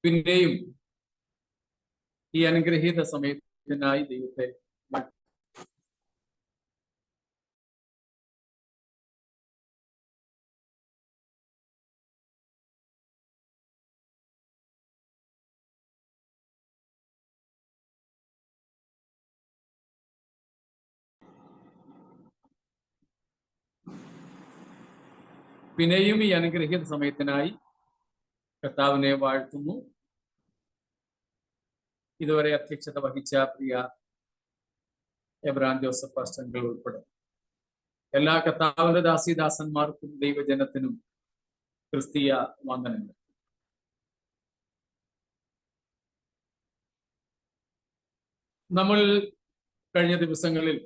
പിന്നെയും ഈ അനുഗ്രഹീത സമയത്തിനായി ദൈവത്തെ പിന്നെയും ഈ അനുഗ്രഹീത സമയത്തിനായി കർത്താവിനെ വാഴ്ത്തുന്നു. ഇതുവരെ അധ്യക്ഷത വഹിച്ച പ്രിയ എബ്രാൻ ജോസഫ് പാസ്റ്റർ ഉൾപ്പെടെ എല്ലാ കർത്താവിന്റെ ദാസിദാസന്മാർക്കും ദൈവജനത്തിനും ക്രിസ്തീയ വന്ദനങ്ങൾ. നമ്മൾ കഴിഞ്ഞ ദിവസങ്ങളിൽ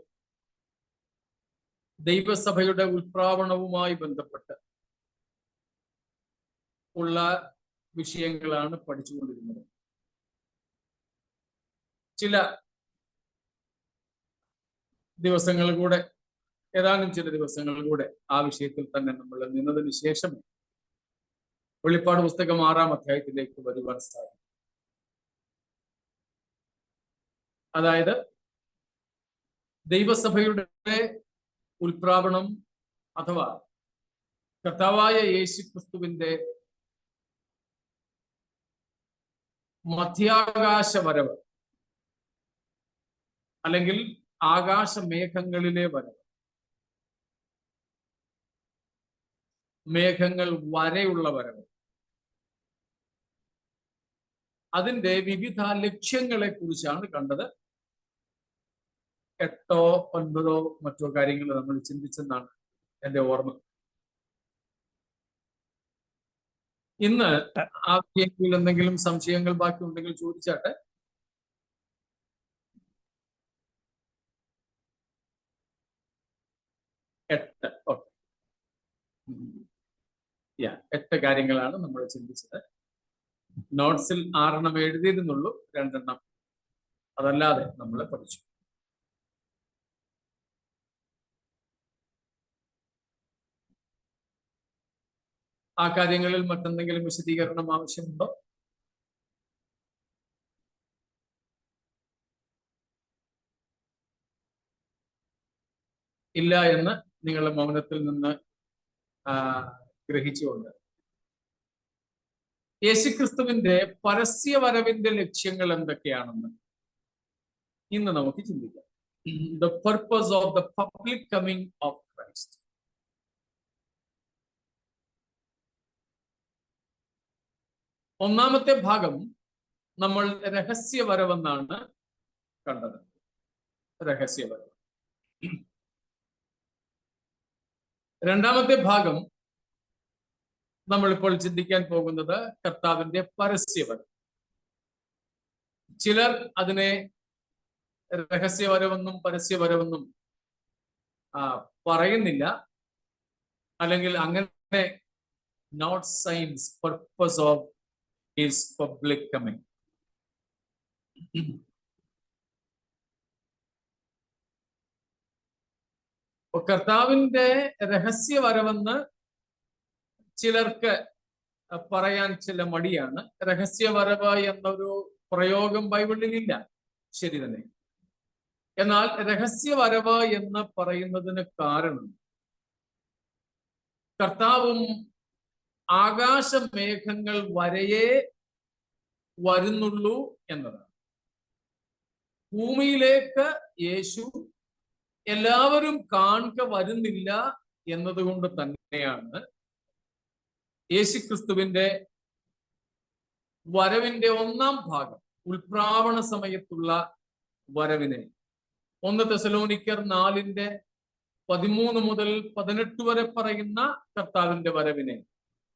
ദൈവസഭയുടെ ഉത്പ്രാവണവുമായി ബന്ധപ്പെട്ട് ഉള്ള വിഷയങ്ങളാണ് പഠിച്ചുകൊണ്ടിരുന്നത്. ചില ദിവസങ്ങൾ കൂടെ, ഏതാനും ചില ദിവസങ്ങൾ കൂടെ ആ വിഷയത്തിൽ തന്നെ നമ്മൾ നിന്നതിന് ശേഷം വെളിപ്പാട് പുസ്തകം 6-ാം അധ്യായത്തിലേക്ക് വരുവാൻ സാധിക്കും. അതായത് ദൈവസഭയുടെ ഉത്പ്രാവണം അഥവാ കർത്താവായ യേശുക്രിസ്തുവിന്റെ മധ്യാകാശ വരവ് അല്ലെങ്കിൽ ആകാശമേഘങ്ങളിലെ വരവ്, മേഘങ്ങൾ വരെയുള്ള വരവ്, അതിന്റെ വിവിധ ലക്ഷ്യങ്ങളെ കുറിച്ചാണ് കണ്ടത്. 8 or 9 മറ്റോ കാര്യങ്ങൾ നമ്മൾ ചിന്തിച്ചെന്നാണ് എന്റെ ഓർമ്മ. ഇന്ന് ആ വിഷയത്തിൽ എന്തെങ്കിലും സംശയങ്ങൾ ബാക്കി ഉണ്ടെങ്കിൽ ചോദിച്ചാട്ടെ. ഓക്കെ, 8 കാര്യങ്ങളാണ് നമ്മൾ ചിന്തിച്ചത്. നോട്ട്സിൽ 6 എഴുതിയിരുന്നുള്ളൂ, 2 അതല്ലാതെ നമ്മൾ പഠിച്ചു. ആ കാര്യങ്ങളിൽ മറ്റെന്തെങ്കിലും വിശദീകരണം ആവശ്യമുണ്ടോ? ഇല്ല എന്ന് നിങ്ങളുടെ മൗനത്തിൽ നിന്ന് ഗ്രഹിച്ചുകൊണ്ട് യേശുക്രിസ്തുവിന്റെ പരസ്യവരവിന്റെ ലക്ഷ്യങ്ങൾ എന്തൊക്കെയാണെന്ന് ഇന്ന് നമുക്ക് ചിന്തിക്കാം. The purpose of the public coming of Christ. ഒന്നാമത്തെ ഭാഗം നമ്മൾ രഹസ്യവരവെന്നാണ് കണ്ടത്. രഹസ്യവരവ്. രണ്ടാമത്തെ ഭാഗം നമ്മളിപ്പോൾ ചിന്തിക്കാൻ പോകുന്നത് കർത്താവിന്റെ പരസ്യവരവ്. ചിലർ അതിനെ രഹസ്യവരവെന്നും പരസ്യവരവെന്നും പറയുന്നില്ല, അല്ലെങ്കിൽ അങ്ങനെ not signs purpose of his public coming. കർത്താവിന്റെ രഹസ്യവരവെന്ന് ചിലർക്ക് പറയാൻ ചില മടിയാണ്. രഹസ്യവരവ് എന്നൊരു പ്രയോഗം ബൈബിളിലില്ല, ശരി തന്നെ. എന്നാൽ രഹസ്യവരവ് എന്ന് പറയുന്നതിന് കാരണം കർത്താവും ആകാശമേഘങ്ങൾ വരെയേ വരുന്നുള്ളൂ എന്നതാണ്. ഭൂമിയിലേക്ക് യേശു എല്ലാവരും കാണുക വരുന്നില്ല എന്നതുകൊണ്ട് തന്നെയാണ് യേശുക്രിസ്തുവിന്റെ വരവിന്റെ 1-ാം ഭാഗം, ഉത്പ്രാവണ സമയത്തുള്ള വരവിനെ 1 തെസലോനിക്കർ 4:13 മുതൽ 18 വരെ പറയുന്ന കർത്താവിന്റെ വരവിനെ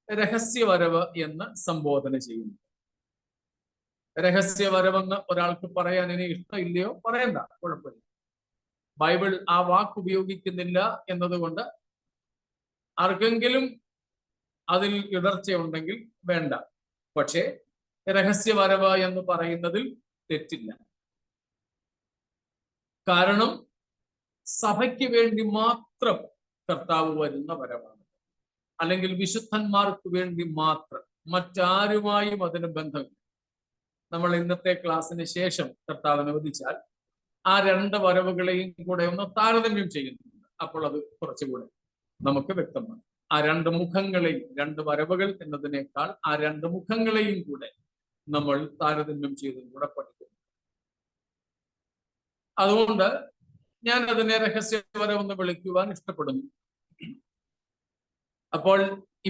രഹസ്യവരവ് എന്ന് സംബോധന ചെയ്യുന്നു. രഹസ്യവരവെന്ന് ഒരാൾക്ക് പറയാൻ ഇനി ഇഷ്ടമില്ലയോ പറയണ്ട, കുഴപ്പമില്ല. ബൈബിൾ ആ വാക്ക് ഉപയോഗിക്കുന്നില്ല എന്നതുകൊണ്ട് ആർക്കെങ്കിലും അതിൽ ഇടർച്ചയുണ്ടെങ്കിൽ വേണ്ട. പക്ഷേ രഹസ്യവരവ് എന്ന് പറയുന്നതിൽ തെറ്റില്ല. കാരണം സഭയ്ക്ക് വേണ്ടി മാത്രം കർത്താവ് വരുന്ന വരവാണ്, അല്ലെങ്കിൽ വിശുദ്ധന്മാർക്ക് വേണ്ടി മാത്രം, മറ്റാരുമായും അതിന് ബന്ധമില്ല. നമ്മൾ ഇന്നത്തെ ക്ലാസ്സിന് ശേഷം കർത്താവ് അനുവദിച്ചാൽ ആ രണ്ട് വരവുകളെയും കൂടെ ഒന്ന് താരതമ്യം ചെയ്യുന്നുണ്ട്. അപ്പോൾ അത് കുറച്ചുകൂടെ നമുക്ക് വ്യക്തമാണ്. ആ രണ്ട് മുഖങ്ങളെയും, രണ്ട് വരവുകൾ എന്നതിനേക്കാൾ ആ രണ്ട് മുഖങ്ങളെയും കൂടെ നമ്മൾ താരതമ്യം ചെയ്തും കൂടെ പഠിക്കുന്നു. അതുകൊണ്ട് ഞാൻ അതിനെ രഹസ്യവരവെന്ന് വിളിക്കുവാൻ ഇഷ്ടപ്പെടുന്നു. അപ്പോൾ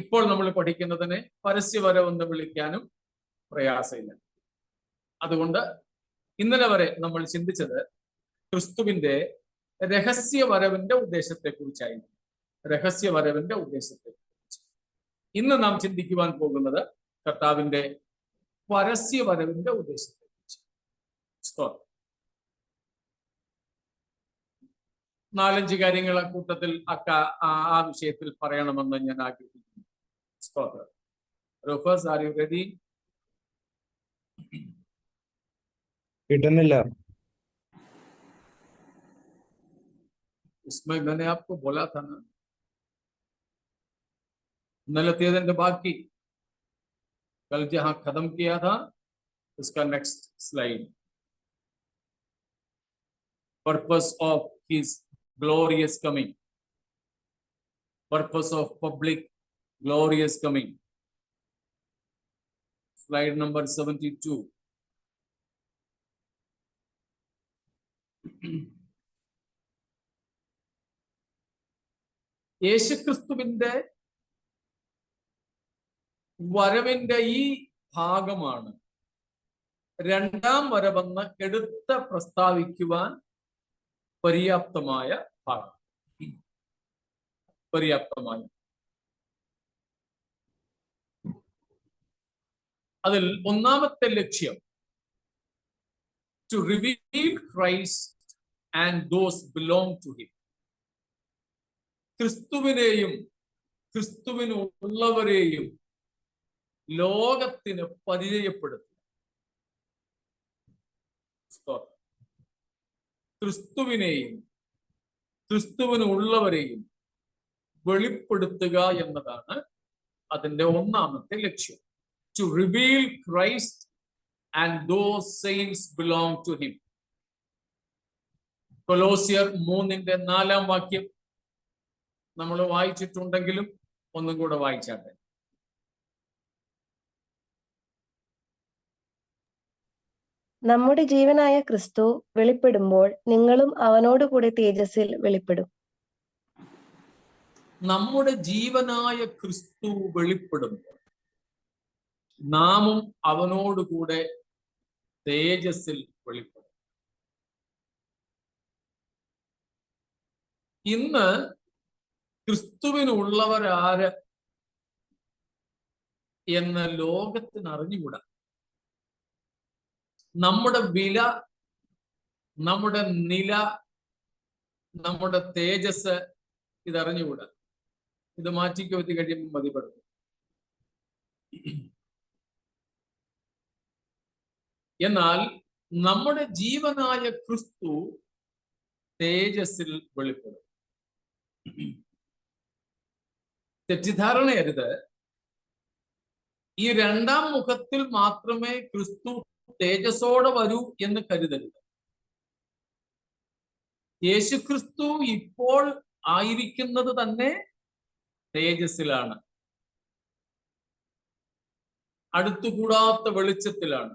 ഇപ്പോൾ നമ്മൾ പഠിക്കുന്നതിനെ പരസ്യവരവെന്ന് വിളിക്കാനും പ്രയാസമില്ല. അതുകൊണ്ട് ഇന്നലെ വരെ നമ്മൾ ചിന്തിച്ചത് ക്രിസ്തുവിന്റെ രഹസ്യവരവിന്റെ ഉദ്ദേശത്തെ കുറിച്ചായിരുന്നു. രഹസ്യവരവിന്റെ ഉദ്ദേശത്തെ കുറിച്ച് ഇന്ന് നാം ചിന്തിക്കുവാൻ പോകുന്നത് കർത്താവിന്റെ പരസ്യവരവിന്റെ ഉദ്ദേശത്തെ കുറിച്ച്. 4-5 കാര്യങ്ങൾ കൂട്ടത്തിൽ ആ വിഷയത്തിൽ പറയണമെന്ന് ഞാൻ ആഗ്രഹിക്കുന്നു. സ്തോത്രം. Rufus, are you ready? കിട്ടുന്നില്ല. उसमें मैंने आपको बोला था ना, इनके बाकी कल जहां खत्म किया था उसका next slide, purpose of his glorious coming, purpose of public glorious coming, slide number 72. യേശുക്രിസ്തുവിന്റെ വരവിന്റെ ഈ ഭാഗമാണ് രണ്ടാം വരവെന്ന് എടുത്ത് പ്രസ്താവിക്കുവാൻ പര്യാപ്തമായ ഭാഗം. പര്യാപ്തമായ അതിൽ ഒന്നാമത്തെ ലക്ഷ്യം to reveal Christ and those belong to him. ക്രിസ്തുവിനെയും ക്രിസ്തുവിനുള്ളവരെയും ലോകത്തിന് പരിചയപ്പെടുത്തുക. ക്രിസ്തുവിനെയും ക്രിസ്തുവിനുള്ളവരെയും വെളിപ്പെടുത്തുക എന്നതാണ് അതിന്റെ ഒന്നാമത്തെ ലക്ഷ്യം. To reveal Christ and those saints belong to him. കൊലോസ്യർ 3:4 വാക്യം നമ്മൾ വായിച്ചിട്ടുണ്ടെങ്കിലും ഒന്നും കൂടെ വായിച്ചാട്ടെ. നമ്മുടെ ജീവനായ ക്രിസ്തു വെളിപ്പെടുമ്പോൾ നിങ്ങളും അവനോടുകൂടെ തേജസ്സിൽ വെളിപ്പെടും. നമ്മുടെ ജീവനായ ക്രിസ്തു വെളിപ്പെടുമ്പോൾ നാമും അവനോടുകൂടെ തേജസ്സിൽ വെളിപ്പെടും. ഇന്ന് ക്രിസ്തുവിനുള്ളവരാര് എന്ന് ലോകത്തിന് അറിഞ്ഞുകൂടാ. നമ്മുടെ വില, നമ്മുടെ നില, നമ്മുടെ തേജസ് ഇതറിഞ്ഞുകൂടാ. ഇത് മാറ്റിക്കൊത്തി കഴിയുമ്പോൾ മതിപ്പെടുത്തും. എന്നാൽ നമ്മുടെ ജീവനായ ക്രിസ്തു തേജസ്സിൽ വെളിപ്പെടും. തെറ്റിദ്ധാരണയരുത്. ഈ രണ്ടാം മുഖത്തിൽ മാത്രമേ ക്രിസ്തു തേജസ്സോടെ വരൂ എന്ന് കരുതരുത്. യേശുക്രിസ്തു ഇപ്പോൾ ആയിരിക്കുന്നത് തന്നെ തേജസ്സിലാണ്, അടുത്തുകൂടാത്ത വെളിച്ചത്തിലാണ്.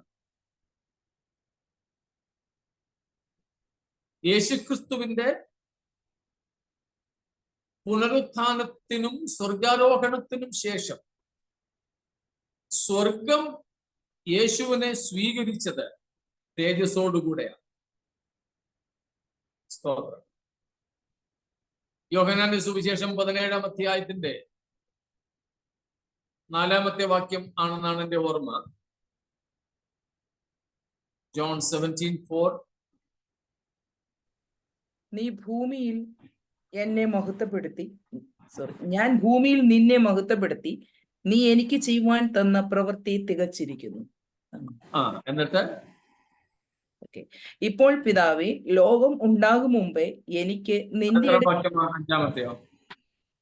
യേശുക്രിസ്തുവിന്റെ പുനരുത്ഥാനത്തിനും സ്വർഗാരോഹണത്തിനും ശേഷം സ്വർഗം യേശുവിനെ സ്വീകരിച്ചത് തേജസ്സോടുകൂടെയാണ്. സ്തോത്രം. യോഹന്നാന്റെ സുവിശേഷം 17-ാം അധ്യായത്തിന്റെ 4-ാമത്തെ വാക്യം ആണെന്നാണ് എന്റെ ഓർമ്മ. ജോൺ 17:4. നീ ഭൂമിയിൽ എന്നെ മഹത്വപ്പെടുത്തി, ഞാൻ ഭൂമിയിൽ നിന്നെ മഹത്വപ്പെടുത്തി, നീ എനിക്ക് ചെയ്യുവാൻ തന്ന പ്രവൃത്തി തികച്ചിരിക്കുന്നു. എന്നിട്ട് ഇപ്പോൾ പിതാവേ, ലോകം ഉണ്ടാകും മുമ്പേ എനിക്ക് നിന്റെ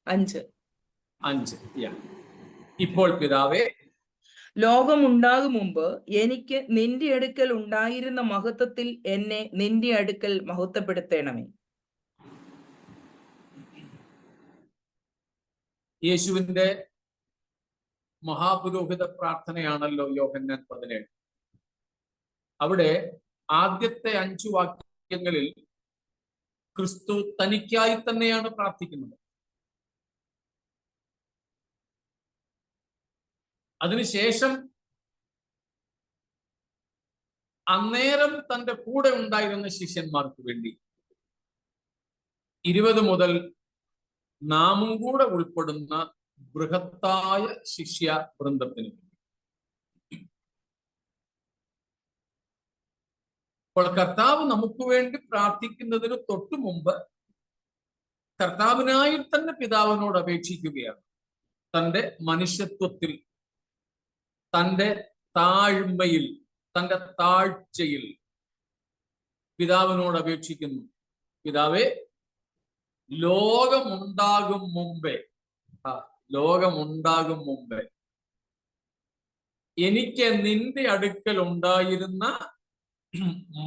5 ഇപ്പോൾ പിതാവേ, ലോകമുണ്ടാകും മുമ്പ് എനിക്ക് നിന്റെ അടുക്കൽ ഉണ്ടായിരുന്ന മഹത്വത്തിൽ എന്നെ നിന്റെ അടുക്കൽ മഹത്വപ്പെടുത്തണമേ. യേശുവിന്റെ മഹാപുരോഹിത പ്രാർത്ഥനയാണല്ലോ യോഹന്നാൻ 17. അവിടെ ആദ്യത്തെ 5 വാക്യങ്ങളിൽ ക്രിസ്തു തനിക്കായി തന്നെയാണ് പ്രാർത്ഥിക്കുന്നത്. അതിനുശേഷം അന്നേരം തന്റെ കൂടെ ഉണ്ടായിരുന്ന ശിഷ്യന്മാർക്ക് വേണ്ടി 20 മുതൽ നാമും കൂടെ ഉൾപ്പെടുന്ന ബൃഹത്തായ ശിഷ്യ വൃന്ദത്തിന്. അപ്പോൾ കർത്താവ് നമുക്ക് വേണ്ടി പ്രാർത്ഥിക്കുന്നതിന് തൊട്ടു മുമ്പ് കർത്താവിനായി തന്നെ പിതാവിനോട് അപേക്ഷിക്കുകയാണ്. തന്റെ മനുഷ്യത്വത്തിൽ, തന്റെ താഴ്മയിൽ, തന്റെ താഴ്ചയിൽ പിതാവിനോട് അപേക്ഷിക്കുന്നു. പിതാവേ, ലോകമുണ്ടാകും മുമ്പേ എനിക്ക് നിന്റെ അടുക്കൽ ഉണ്ടായിരുന്ന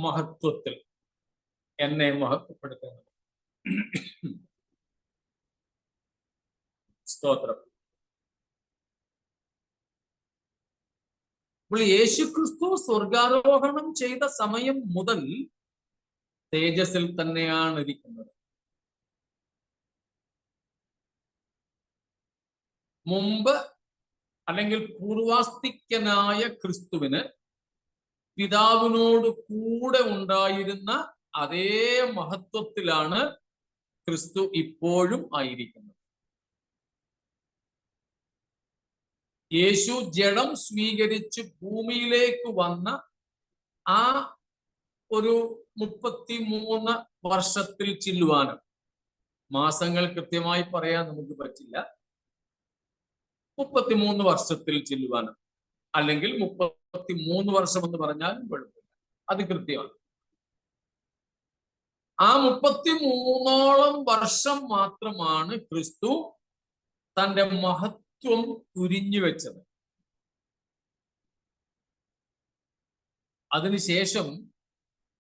മഹത്വത്തിൽ എന്നെ മഹത്വപ്പെടുത്തുന്നത്. സ്തോത്രം. അപ്പോൾ യേശുക്രിസ്തു സ്വർഗാരോഹണം ചെയ്ത സമയം മുതൽ തേജസ്സിൽ തന്നെയാണ് ഇരിക്കുന്നത്. മുമ്പ് അല്ലെങ്കിൽ പൂർവാസ്തിക്യനായ ക്രിസ്തുവിന് പിതാവിനോട് കൂടെ ഉണ്ടായിരുന്ന അതേ മഹത്വത്തിലാണ് ക്രിസ്തു ഇപ്പോഴും ആയിരിക്കുന്നത്. യേശു ജഡം സ്വീകരിച്ച് ഭൂമിയിലേക്ക് വന്ന ആ ഒരു 33 വർഷത്തിൽ ചില്ലുവാനും, മാസങ്ങൾ കൃത്യമായി പറയാൻ നമുക്ക് പറ്റില്ല, 33 വർഷത്തിൽ ചെല്ലുവാനും, അല്ലെങ്കിൽ 33 വർഷം എന്ന് പറഞ്ഞാലും കുഴപ്പമില്ല, അത് കൃത്യമാണ്. ആ 33ഓളം വർഷം മാത്രമാണ് ക്രിസ്തു തന്റെ മഹത്വം ഉരിഞ്ഞു വെച്ചത്. അതിനുശേഷം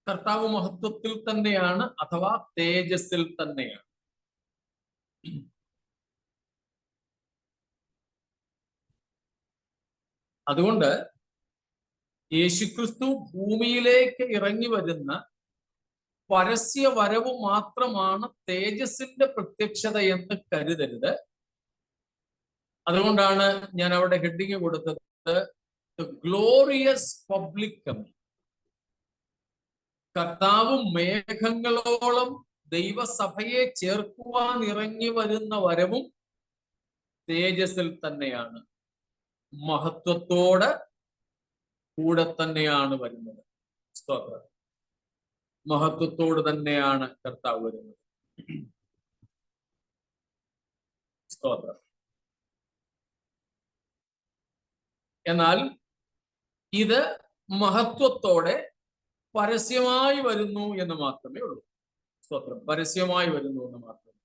കർത്താവ് മഹത്വത്തിൽ തന്നെയാണ്, അഥവാ തേജസ്സിൽ തന്നെയാണ്. അതുകൊണ്ട് യേശുക്രിസ്തു ഭൂമിയിലേക്ക് ഇറങ്ങി വരുന്ന പരസ്യ വരവ് മാത്രമാണ് തേജസ്സിന്റെ പ്രത്യക്ഷത എന്ന് കരുതരുത്. അതുകൊണ്ടാണ് ഞാൻ അവിടെ ഹെഡിങ് കൊടുത്തത് ഗ്ലോറിയസ് പബ്ലിക് കമ്മിങ്. കർത്താവ് മേഘങ്ങളോളം ദൈവസഭയെ ചേർക്കുവാൻ ഇറങ്ങി വരുന്ന വരവും തേജസ്സിൽ തന്നെയാണ്, മഹത്വത്തോടെ കൂടെ തന്നെയാണ് വരുന്നത്. സ്തോത്രം. മഹത്വത്തോട് തന്നെയാണ് കർത്താവ് വരുന്നത്. സ്തോത്രം. എന്നാൽ ഇത് മഹത്വത്തോടെ പരസ്യമായി വരുന്നു എന്ന് മാത്രമേ ഉള്ളൂ. സ്തോത്രം. പരസ്യമായി വരുന്നു എന്ന് മാത്രമേ.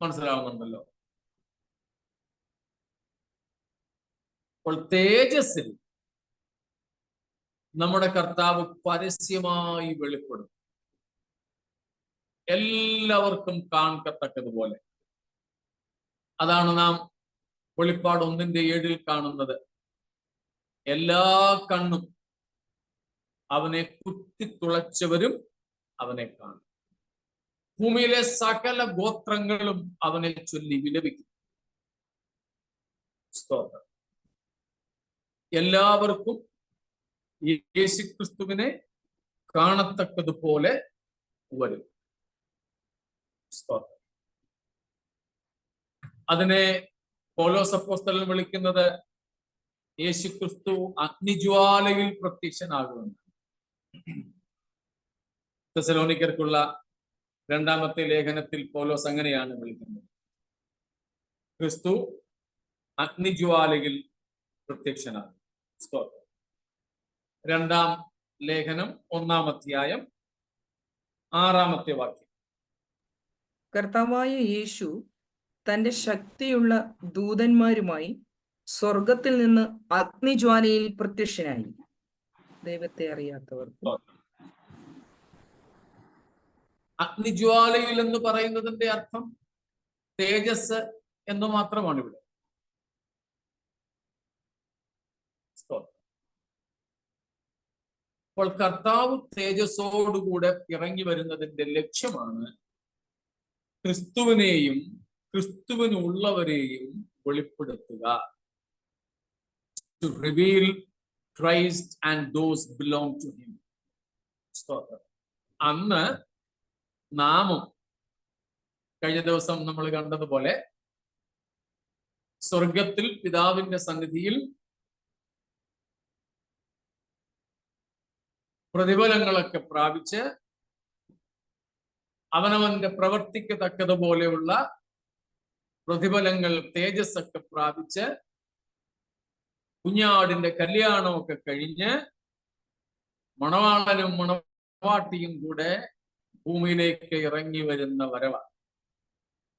മനസ്സിലാവുന്നുണ്ടല്ലോ? അപ്പോൾ തേജസ്സിൽ നമ്മുടെ കർത്താവ് പരസ്യമായി വെളിപ്പെടും, എല്ലാവർക്കും കാണത്തക്കതുപോലെ. അതാണ് നാം വെളിപ്പാട് 1:7 കാണുന്നത്. എല്ലാ കണ്ണും അവനെ കുത്തിത്തുളച്ചവരും അവനെ കാണും. ഭൂമിയിലെ സകല ഗോത്രങ്ങളും അവനെ ചൊല്ലി വിലപിക്കും. സ്തോത്രം. എല്ലാവർക്കും യേശുക്രിസ്തുവിനെ കാണത്തക്കതുപോലെ വരും. സ്തോത്രം. അതിനെ പൗലോസ് അപ്പോസ്തലൻ വിളിക്കുന്നത് യേശുക്രിസ്തു അഗ്നിജ്വാലയിൽ പ്രത്യക്ഷനാകുമെന്ന്. തെസലോനിക്കർക്കുള്ള 2-ാമത്തെ ലേഖനത്തിൽ പൗലോസ് അങ്ങനെയാണ് വിളിക്കുന്നത്. ക്രിസ്തു അഗ്നിജ്വാലയിൽ പ്രത്യക്ഷനാകും. സ്തോത്രം. 2-ാം ലേഖനം 1-ാം അധ്യായം 6-ാമത്തെ വാക്യം. കർത്താവായ യേശു തന്റെ ശക്തിയുള്ള ദൂതന്മാരുമായി സ്വർഗത്തിൽ നിന്ന് അഗ്നിജ്വാലയിൽ പ്രത്യക്ഷനായി. ദൈവത്തെ അറിയാത്തവർക്ക് അഗ്നിജ്വാലയിൽ എന്ന് പറയുന്നതിന്റെ അർത്ഥം തേജസ് എന്ന് മാത്രമാണ് ഇവിടെ. അപ്പോൾ കർത്താവ് തേജസ്സോടുകൂടെ ഇറങ്ങി വരുന്നതിന്റെ ലക്ഷ്യമാണ് ക്രിസ്തുവിനെയും ക്രിസ്തുവിനുള്ളവരെയും വെളിപ്പെടുത്തുക. To reveal Christ and those belong to him. അന്ന് നാമും കഴിഞ്ഞ ദിവസം നമ്മൾ കണ്ടതുപോലെ സ്വർഗത്തിൽ പിതാവിന്റെ സന്നിധിയിൽ പ്രതിഫലങ്ങളൊക്കെ പ്രാപിച്ച് അവനവന്റെ പ്രവർത്തിക്ക് തക്കതുപോലെയുള്ള പ്രതിഫലങ്ങൾ തേജസ്സൊക്കെ പ്രാപിച്ച് കുഞ്ഞാടിന്റെ കല്യാണമൊക്കെ കഴിഞ്ഞ് മണവാളനും മണവാട്ടിയും കൂടെ ഭൂമിയിലേക്ക് ഇറങ്ങി വരുന്ന വരവാണ്.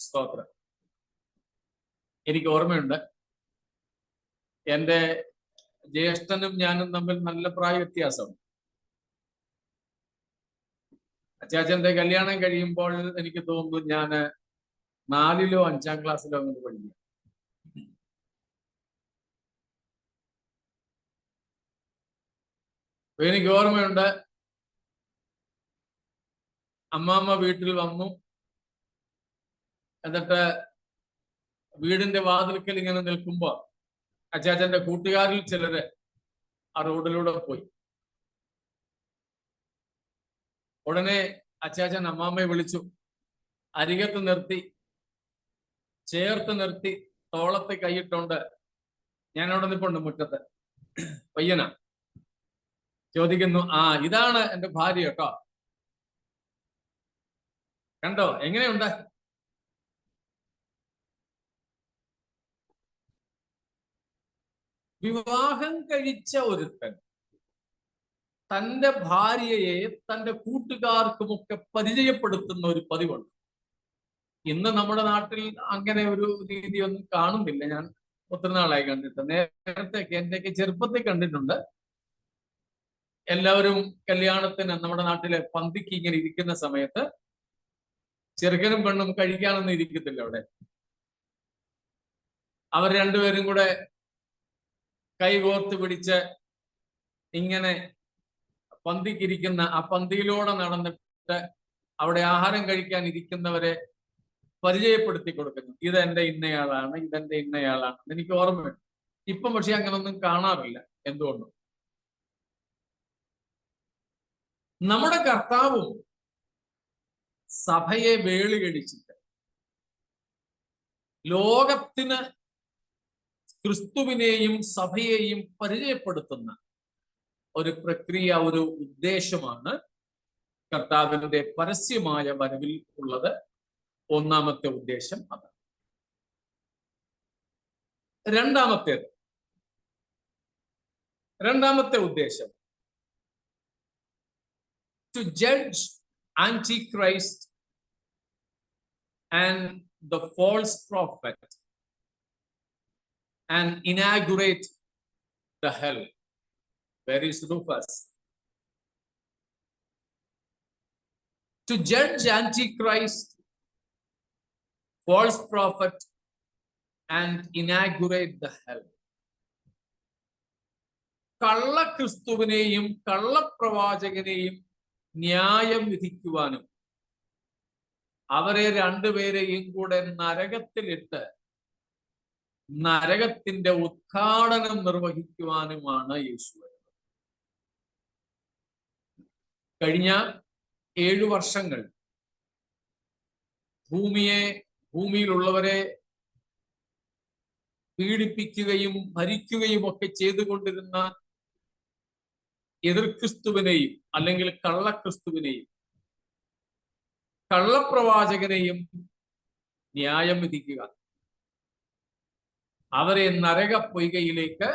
സ്തോത്രം. എനിക്ക് ഓർമ്മയുണ്ട്, എൻ്റെ ജ്യേഷ്ഠനും ഞാനും തമ്മിൽ നല്ല പ്രായ വ്യത്യാസമുണ്ട്. അച്ചാച്ചന്റെ കല്യാണം കഴിയുമ്പോൾ എനിക്ക് തോന്നുന്നു ഞാൻ 4-ലോ 5-ാം ക്ലാസ്സിലോ അങ്ങോട്ട് പഠിക്കുക. എനിക്ക് ഓർമ്മയുണ്ട്, അമ്മാമ്മ വീട്ടിൽ വന്നു. എന്നിട്ട് വീടിന്റെ വാതിൽക്കൽ ഇങ്ങനെ നിൽക്കുമ്പോ അച്ചാച്ചന്റെ കൂട്ടുകാരിൽ ചിലര് ആ റോഡിലൂടെ പോയി. ഉടനെ അച്ചാച്ചൻ അമ്മാമ്മയെ വിളിച്ചു, അരികത്ത് നിർത്തി, ചേർത്ത് നിർത്തി, തോളത്ത് കൈയിട്ടുണ്ട്. ഞാൻ അവിടെ നിൽപ്പുണ്ട് മുറ്റത്ത്, പയ്യനാ. ചോദിക്കുന്നു, ആ ഇതാണ് എന്റെ ഭാര്യ കേട്ടോ, കണ്ടോ എങ്ങനെയുണ്ട്? വിവാഹം കഴിച്ച ഒരുത്തൻ തന്റെ ഭാര്യയെ തന്റെ കൂട്ടുകാർക്കുമൊക്കെ പരിചയപ്പെടുത്തുന്ന ഒരു പതിവുണ്ട്. ഇന്ന് നമ്മുടെ നാട്ടിൽ അങ്ങനെ ഒരു രീതിയൊന്നും കാണുന്നില്ല. ഞാൻ ഒത്തിരി നാളായി കണ്ടിട്ട്. നേരത്തെയൊക്കെ എന്റെയൊക്കെ ചെറുപ്പത്തിൽ കണ്ടിട്ടുണ്ട്. എല്ലാവരും കല്യാണത്തിന് നമ്മുടെ നാട്ടിലെ പന്തിക്ക് ഇങ്ങനെ ഇരിക്കുന്ന സമയത്ത് ചെറുക്കനും പെണ്ണും കഴിക്കാനൊന്നും ഇരിക്കത്തില്ല. അവിടെ അവർ രണ്ടുപേരും കൂടെ കൈകോർത്ത് പിടിച്ച് ഇങ്ങനെ പന്തിക്കിരിക്കുന്ന ആ പന്തിയിലൂടെ നടന്നിട്ട് അവിടെ ആഹാരം കഴിക്കാൻ ഇരിക്കുന്നവരെ പരിചയപ്പെടുത്തി കൊടുക്കുന്നു. ഇതെന്റെ ഇന്നയാളാണ്, ഇതെന്റെ ഇന്നയാളാണ്. എനിക്ക് ഓർമ്മയുണ്ട്. ഇപ്പം പക്ഷെ അങ്ങനൊന്നും കാണാറില്ല. എന്തുകൊണ്ടും നമ്മുടെ കർത്താവും സഭയെ വേളികടിച്ചിട്ട് ലോകത്തിന് ക്രിസ്തുവിനെയും സഭയെയും പരിചയപ്പെടുത്തുന്ന ഒരു പ്രക്രിയ, ഒരു ഉദ്ദേശമാണ് കർത്താവിന്റെ പരസ്യമായ വരവിൽ ഉള്ളത്. ഒന്നാമത്തെ ഉദ്ദേശം അതാണ്. രണ്ടാമത്തെ ഉദ്ദേശം to judge Antichrist and the false prophet and inaugurate the hell. Where is Rufus? To judge Antichrist, false prophet and inaugurate the hell. കള്ളക്രിസ്തുവിനെയും കള്ളപ്രവാചകനെയും ന്യായം വിധിക്കുവാനും അവരെ രണ്ടുപേരെയും കൂടെ നരകത്തിലിട്ട് നരകത്തിന്റെ ഉദ്ഘാടനം നിർവഹിക്കുവാനുമാണ് യേശു വരുന്നത്. കഴിഞ്ഞ 7 വർഷങ്ങൾ ഭൂമിയിലുള്ളവരെ പീഡിപ്പിക്കുകയും ഭരിക്കുകയും ഒക്കെ ചെയ്തുകൊണ്ടിരുന്ന എതിർക്രിസ്തുവിനെയും അല്ലെങ്കിൽ കള്ളക്രിസ്തുവിനെയും കള്ളപ്രവാചകനെയും ന്യായം വിധിക്കുക, അവരെ നരക പൊയ്കയിലേക്ക്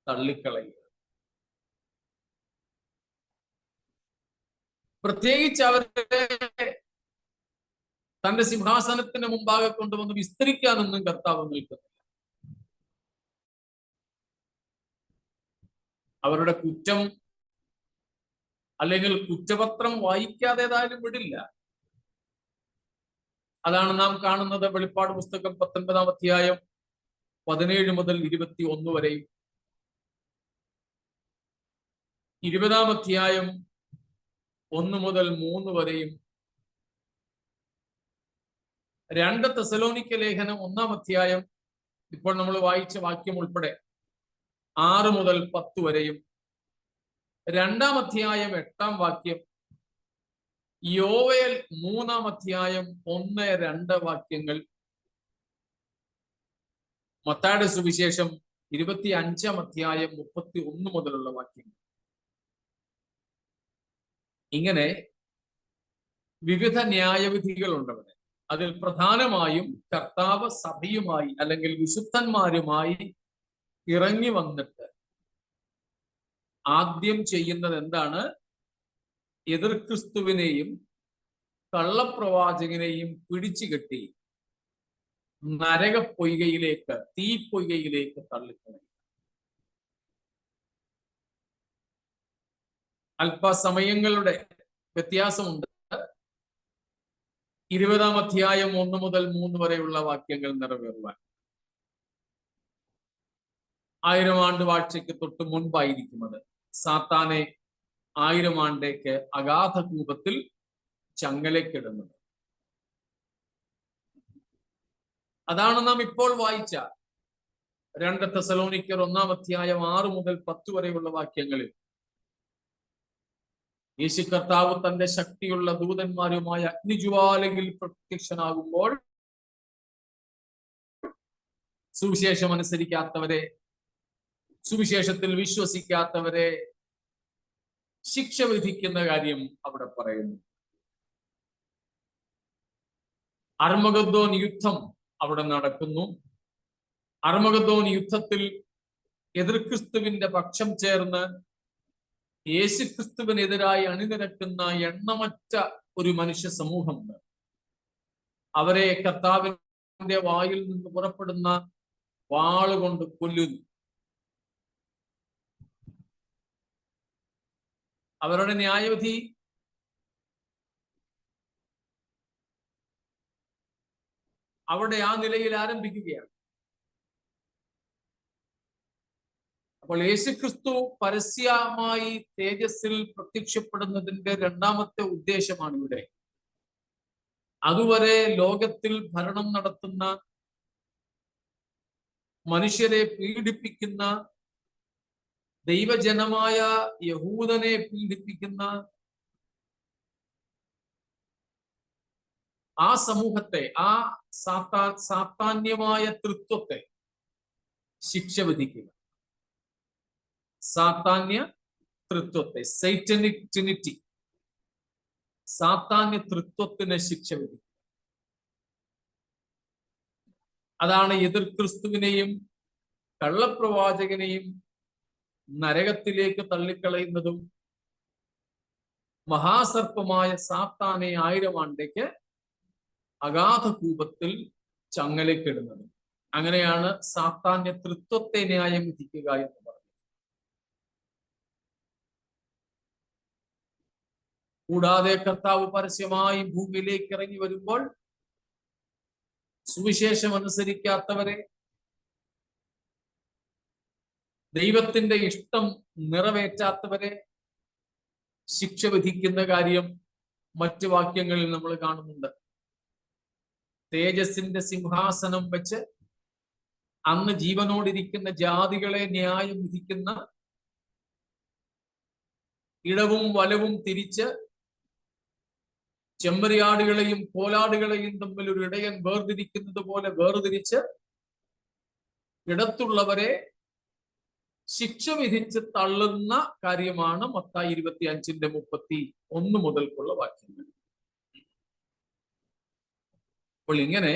തള്ളിക്കളയുക. പ്രത്യേകിച്ച് അവരെ തന്റെ സിംഹാസനത്തിന് മുമ്പാകെ കൊണ്ടുവന്ന് വിസ്തരിക്കാനൊന്നും കർത്താവ് നിൽക്കുന്നില്ല. അവരുടെ കുറ്റം അല്ലെങ്കിൽ കുറ്റപത്രം വായിക്കാതെ ഏതായാലും വിടില്ല. അതാണ് നാം കാണുന്നത് വെളിപ്പാട് പുസ്തകം 19-ാം അധ്യായം 17 മുതൽ 21 വരെയും 20-ാം അധ്യായം 1 മുതൽ 3 വരെയും 2 തെസലോനിക്ക ലേഖനം 1-ാം അധ്യായം ഇപ്പോൾ നമ്മൾ വായിച്ച വാക്യം ഉൾപ്പെടെ 6 മുതൽ 10 വരെയും 2-ാം അധ്യായം 8-ാം വാക്യം, യോവേൽ 3-ാം അധ്യായം 1-2 വാക്യങ്ങൾ, മത്തായിയുടെ സുവിശേഷം 25-ാം അധ്യായം 31 മുതലുള്ള വാക്യങ്ങൾ. ഇങ്ങനെ വിവിധ ന്യായവിധികളുണ്ട് അവിടെ. അതിൽ പ്രധാനമായും കർത്താവ് സഭയുമായി അല്ലെങ്കിൽ വിശുദ്ധന്മാരുമായി ഇറങ്ങി വന്നിട്ട് ആദ്യം ചെയ്യുന്നത് എന്താണ്? എതിർ ക്രിസ്തുവിനെയും കള്ളപ്രവാചകനെയും പിടിച്ചു കെട്ടി നരകപ്പൊയ്കയിലേക്ക്, തീപ്പൊയ്കയിലേക്ക് തള്ളിക്കളയും. അല്പസമയങ്ങളുടെ വ്യത്യാസമുണ്ട്. 20-ാം അധ്യായം 1 മുതൽ 3 വരെയുള്ള വാക്യങ്ങൾ നിറവേറുവാൻ 1000 ആണ്ട് വാഴ്ചയ്ക്ക് തൊട്ട് മുൻപായിരിക്കുന്നത് സാത്താനെ 1000 ആണ്ടേക്ക് അഗാധകൂപത്തിൽ ചങ്ങലക്കിടുന്നത്. അതാണ് നാം ഇപ്പോൾ വായിച്ച 2 തെസലോനിക്കർ 1-ാം അധ്യായം 6 മുതൽ 10 വരെയുള്ള വാക്യങ്ങളിൽ യേശു കർത്താവ് തന്റെ ശക്തിയുള്ള ദൂതന്മാരുമായ അഗ്നിജ്വാലയിൽ പ്രത്യക്ഷനാകുമ്പോൾ സുവിശേഷം അനുസരിക്കാത്തവരെ, സുവിശേഷത്തിൽ വിശ്വസിക്കാത്തവരെ ശിക്ഷ വിധിക്കുന്ന കാര്യം അവിടെ പറയുന്നു. അർമഗദ്ദോൻ യുദ്ധം അവിടെ നടക്കുന്നു. അർമഗദ്ദോൻ യുദ്ധത്തിൽ എതിർ ക്രിസ്തുവിന്റെ പക്ഷം ചേർന്ന് യേശുക്രിസ്തുവിനെതിരായി അണിനിരക്കുന്ന എണ്ണമറ്റ ഒരു മനുഷ്യ സമൂഹമുണ്ട്. അവരെ കർത്താവിന്റെ വായിൽ നിന്ന് പുറപ്പെടുന്ന വാളുകൊണ്ട് കൊല്ലുന്നു. അവരുടെ ന്യായവിധി അവിടെ ആ നിലയിൽ ആരംഭിക്കുകയാണ്. അപ്പോൾ യേശുക്രിസ്തു പരസ്യമായി തേജസ്സിൽ പ്രത്യക്ഷപ്പെടുന്നതിന്റെ 2ാമത്തെ ഉദ്ദേശമാണ് ഇവിടെ. അതുവരെ ലോകത്തിൽ ഭരണം നടത്തുന്ന, മനുഷ്യരെ പീഡിപ്പിക്കുന്ന, ദൈവജനമായ യഹൂദനെ പീഡിപ്പിക്കുന്ന ആ സമൂഹത്തെ, ആ സാത്താന്യമായ തൃത്വത്തെ ശിക്ഷ വിധിക്കുക. സാത്താന്യ തൃത്വത്തെ, സൈറ്റനിക് ട്രിനിറ്റി, സാത്താന്യ തൃത്വത്തിന് ശിക്ഷ വിധിക്കുക. അതാണ് എതിർ ക്രിസ്തുവിനെയും കള്ളപ്രവാചകനെയും നരകത്തിലേക്ക് തള്ളിക്കളയുന്നതും മഹാസർപ്പമായ സാത്താനെ 1000 ആണ്ടേക്ക് അഗാധകൂപത്തിൽ ചങ്ങലക്കിടുന്നതും. അങ്ങനെയാണ് സാത്താന്യ തൃത്വത്തെ ന്യായം വിധിക്കുക എന്ന് പറയുന്നത്. കൂടാതെ കർത്താവ് പരസ്യമായി ഭൂമിയിലേക്ക് ഇറങ്ങി വരുമ്പോൾ സുവിശേഷം അനുസരിക്കാത്തവരെ, ദൈവത്തിന്റെ ഇഷ്ടം നിറവേറ്റാത്തവരെ ശിക്ഷ വിധിക്കുന്ന കാര്യം മറ്റു വാക്യങ്ങളിൽ നമ്മൾ കാണുന്നുണ്ട്. തേജസ്സിന്റെ സിംഹാസനം വെച്ച് അന്ന് ജീവനോടിരിക്കുന്ന ജാതികളെ ന്യായം വിധിക്കുന്ന, ഇടവും വലവും തിരിച്ച് ചെമ്മരിയാടുകളെയും കോലാടുകളെയും തമ്മിൽ ഒരു ഇടയൻ വേർതിരിക്കുന്നത് പോലെ വേർതിരിച്ച് ഇടത്തുള്ളവരെ ശിക്ഷ വിധിച്ച് തള്ളുന്ന കാര്യമാണ് മത്തായി 25-31 മുതൽക്കുള്ള വാക്യങ്ങൾ. അപ്പോൾ ഇങ്ങനെ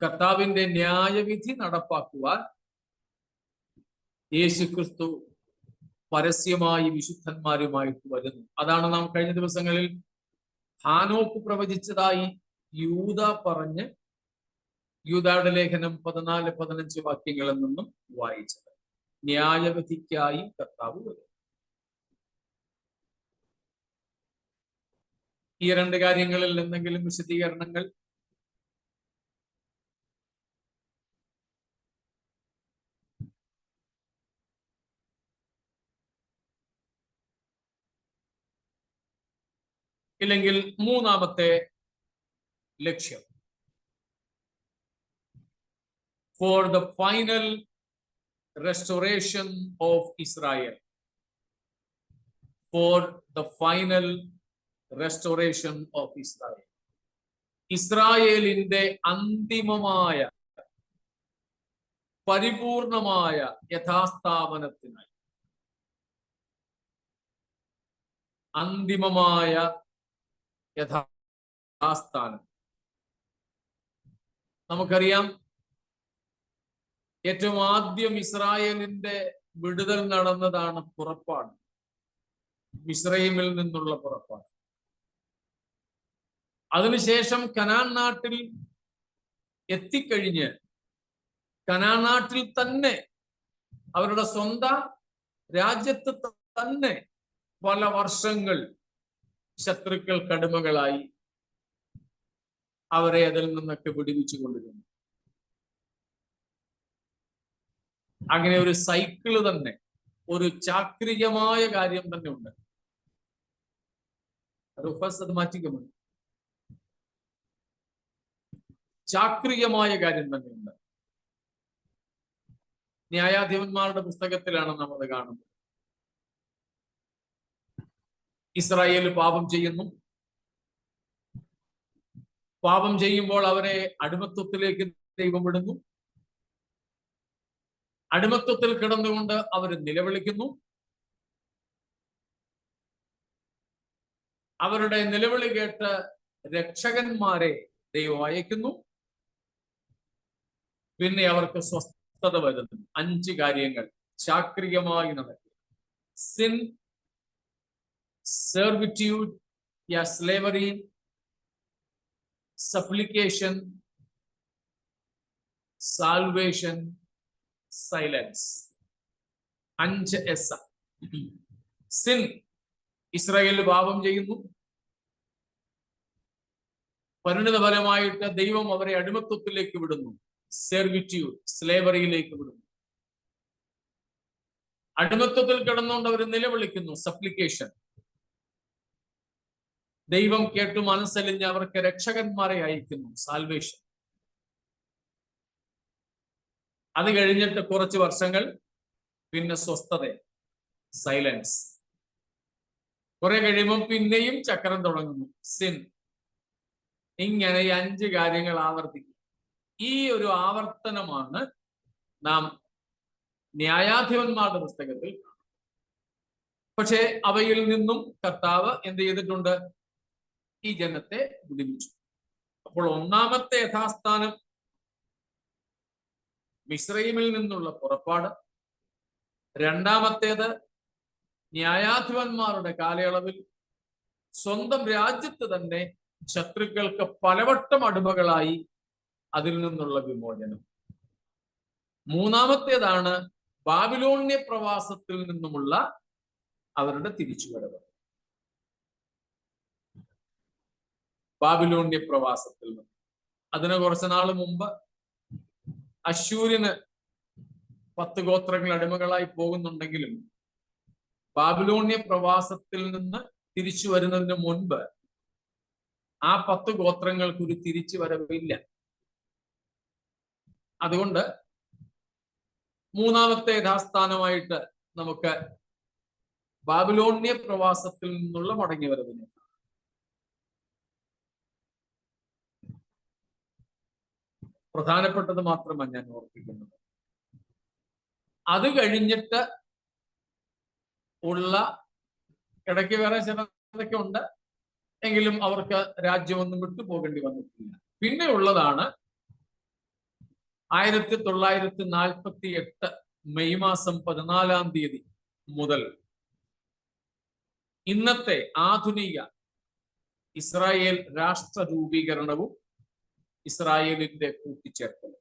കർത്താവിന്റെ ന്യായവിധി നടപ്പാക്കുവാൻ യേശുക്രിസ്തു പരസ്യമായി വിശുദ്ധന്മാരുമായിട്ട് വരുന്നു. അതാണ് നാം കഴിഞ്ഞ ദിവസങ്ങളിൽ ഹാനോക്ക് പ്രവചിച്ചതായി യൂദ പറഞ്ഞ് യൂദയുടെ ലേഖനം 14-15 വാക്യങ്ങളിൽ നിന്നും വായിച്ചത്. ന്യായവിധിക്കായി കർത്താവ് വരും. ഈ രണ്ട് കാര്യങ്ങളിൽ എന്തെങ്കിലും വിശദീകരണങ്ങൾ? ഇല്ലെങ്കിൽ മൂന്നാമത്തെ ലക്ഷ്യം, for the final restoration of Israel. For the final restoration of Israel. ഇസ്രായേലിന്റെ അന്തിമമായ പരിപൂർണമായ യഥാസ്ഥാപനത്തിനായി, അന്തിമമായ യഥാസ്ഥാനം. നമുക്കറിയാം, ഏറ്റവും ആദ്യം ഇസ്രായേലിന്റെ വിടുതൽ നടന്നതാണ് പുറപ്പാട്, മിസ്രയീമിൽ നിന്നുള്ള പുറപ്പാട്. അതിനുശേഷം കനാൻ നാട്ടിൽ എത്തിക്കഴിഞ്ഞ് കനാൻ നാട്ടിൽ തന്നെ അവരുടെ സ്വന്തം രാജ്യത്ത് തന്നെ പല വർഷങ്ങൾ ശത്രുക്കൾ കടിമകളായി അവരെ അതിൽ നിന്നൊക്കെ വിടുവിച്ചു കൊണ്ടിരുന്നു. അങ്ങനെ ഒരു സൈക്കിള് തന്നെ, ഒരു ചാക്രികമായ കാര്യം തന്നെ ഉണ്ട്. അത് മാറ്റിക്കുന്നുണ്ട്. ചാക്രികമായ കാര്യം തന്നെയുണ്ട്. ന്യായാധിപന്മാരുടെ പുസ്തകത്തിലാണ് നാം അത് കാണുന്നത്. ഇസ്രായേൽ പാപം ചെയ്യുന്നു. പാപം ചെയ്യുമ്പോൾ അവരെ അടിമത്വത്തിലേക്ക് ദൈവം വിടുന്നു. അടിമത്വത്തിൽ കിടന്നുകൊണ്ട് അവർ നിലവിളിക്കുന്നു. അവരുടെ നിലവിളി കേട്ട് രക്ഷകന്മാരെ ദൈവം അയക്കുന്നു. പിന്നെ അവർക്ക് സ്വസ്ഥത വരുന്നു. 5 കാര്യങ്ങൾ ചാക്രികമായി നടക്കും. Sin, servitude, slavery, supplication, salvation, silence. 5 S. Sin, Israel പാപം ചെയ്യുന്നു. പരിണിതഫലമായിട്ട് ദൈവം അവരെ അടിമത്വത്തിലേക്ക് വിടുന്നു. സെർവിറ്റ്യൂഡ്, സ്ലേവറിയിലേക്ക് വിടുന്നു. അടിമത്വത്തിൽ കിടന്നുകൊണ്ട് അവർ നിലവിളിക്കുന്നു. സപ്ലിക്കേഷൻ, ദൈവം കേട്ടു മനസ്സലിഞ്ഞ് അവർക്ക് രക്ഷകന്മാരെ അയക്കുന്നു. സാൽവേഷൻ, അത് കഴിഞ്ഞിട്ട് കുറച്ച് വർഷങ്ങൾ പിന്നെ സ്വസ്ഥത, സൈലൻസ്. കുറെ കഴിയുമ്പോൾ പിന്നെയും ചക്രം തുടങ്ങുന്നു, സിൻ. ഇങ്ങനെ 5 കാര്യങ്ങൾ ആവർത്തിക്കും. ഈ ഒരു ആവർത്തനമാണ് നാം ന്യായാധിപന്മാരുടെ പുസ്തകത്തിൽ കാണുന്നത്. പക്ഷെ അവയിൽ നിന്നും കർത്താവ് എന്ത് ചെയ്തിട്ടുണ്ട്? ഈ ജനത്തെ വിടുവിച്ചു. അപ്പോൾ ഒന്നാമത്തെ യഥാസ്ഥാനം മിസ്രയീമിൽ നിന്നുള്ള പുറപ്പാട്. രണ്ടാമത്തേത് ന്യായാധിപന്മാരുടെ കാലയളവിൽ സ്വന്തം രാജ്യത്ത് തന്നെ ശത്രുക്കൾക്ക് പലവട്ടം അടിമകളായി അതിൽ നിന്നുള്ള വിമോചനം. മൂന്നാമത്തേതാണ് ബാബിലോണ്യ പ്രവാസത്തിൽ നിന്നുമുള്ള അവരുടെ തിരിച്ചുവരവ്. ബാബിലോണ്യ പ്രവാസത്തിൽ നിന്ന്, അതിന് കുറച്ചു നാൾ മുമ്പ് അശ്ശൂരിന് 10 ഗോത്രങ്ങൾ അടിമകളായി പോകുന്നുണ്ടെങ്കിലും ബാബിലോണ്യ പ്രവാസത്തിൽ നിന്ന് തിരിച്ചു വരുന്നതിന് മുൻപ് ആ 10 ഗോത്രങ്ങൾക്ക് ഒരു തിരിച്ചു വരവില്ല. അതുകൊണ്ട് മൂന്നാമത്തെ യഥാസ്ഥാനമായിട്ട് നമുക്ക് ബാബിലോണ്യ പ്രവാസത്തിൽ നിന്നുള്ള മടങ്ങി വരവിനെ. പ്രധാനപ്പെട്ടത് മാത്രമാണ് ഞാൻ ഓർപ്പിക്കുന്നത്. അത് കഴിഞ്ഞിട്ട് ഉള്ള ഇടയ്ക്ക് വേറെ ചിലതൊക്കെ ഉണ്ട്, എങ്കിലും അവർക്ക് രാജ്യമൊന്നും വിട്ടുപോകേണ്ടി വന്നിട്ടില്ല. പിന്നെ ഉള്ളതാണ് 1948 മെയ് മാസം 14-ാം തീയതി മുതൽ ഇന്നത്തെ ആധുനിക ഇസ്രായേൽ രാഷ്ട്ര രൂപീകരണവും ഇസ്രായേലിന്റെ കൂട്ടിച്ചേർക്കലും.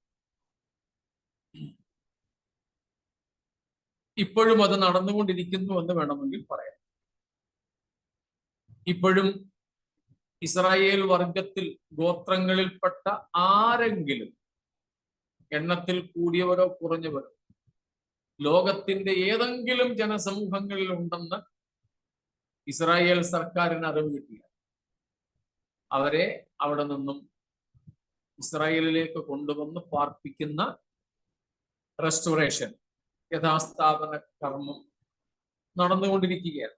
ഇപ്പോഴും അത് നടന്നുകൊണ്ടിരിക്കുന്നു എന്ന് വേണമെങ്കിൽ പറയാം. ഇപ്പോഴും ഇസ്രായേൽ വർഗത്തിൽ ഗോത്രങ്ങളിൽപ്പെട്ട ആരെങ്കിലും, എണ്ണത്തിൽ കൂടിയവരോ കുറഞ്ഞവരോ, ലോകത്തിന്റെ ഏതെങ്കിലും ജനസമൂഹങ്ങളിൽ ഉണ്ടെന്ന് ഇസ്രായേൽ സർക്കാരിന് അറിവ് കിട്ടിയ അവരെ അവിടെ നിന്നും ഇസ്രായേലിലേക്ക് കൊണ്ടുവന്ന് പാർപ്പിക്കുന്ന റെസ്റ്റോറേഷൻ, യഥാസ്ഥാപന കർമ്മം നടന്നുകൊണ്ടിരിക്കുകയാണ്.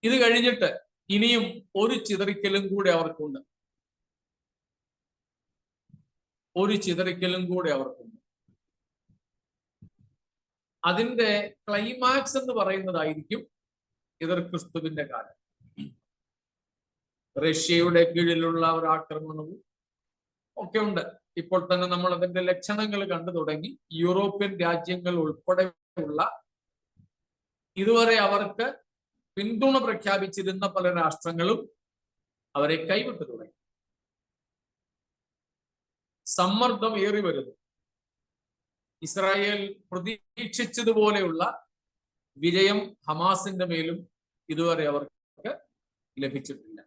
ഇത് കഴിഞ്ഞിട്ട് ഇനിയും ഒരു ചിതറിക്കലും കൂടെ അവർക്കുണ്ട്. ഒരു ചിതറിക്കലും കൂടെ അവർക്കുണ്ട്. അതിന്റെ ക്ലൈമാക്സ് എന്ന് പറയുന്നതായിരിക്കും എതിർ ക്രിസ്തുവിന്റെ കാലം. റഷ്യയുടെ കീഴിലുള്ള ഒരു ആക്രമണവും ഒക്കെ ഉണ്ട്. ഇപ്പോൾ തന്നെ നമ്മൾ അതിന്റെ ലക്ഷണങ്ങൾ കണ്ടു തുടങ്ങി. യൂറോപ്യൻ രാജ്യങ്ങൾ ഉൾപ്പെടെയുള്ള ഇതുവരെ അവർക്ക് പിന്തുണ പ്രഖ്യാപിച്ചിരുന്ന പല രാഷ്ട്രങ്ങളും അവരെ കൈവിട്ടു തുടങ്ങി. സമ്മർദ്ദം ഏറി വരുന്നു. ഇസ്രായേൽ പ്രതീക്ഷിച്ചതുപോലെയുള്ള വിജയം ഹമാസിന്റെ മേലും ഇതുവരെ അവർക്ക് ലഭിച്ചിട്ടില്ല.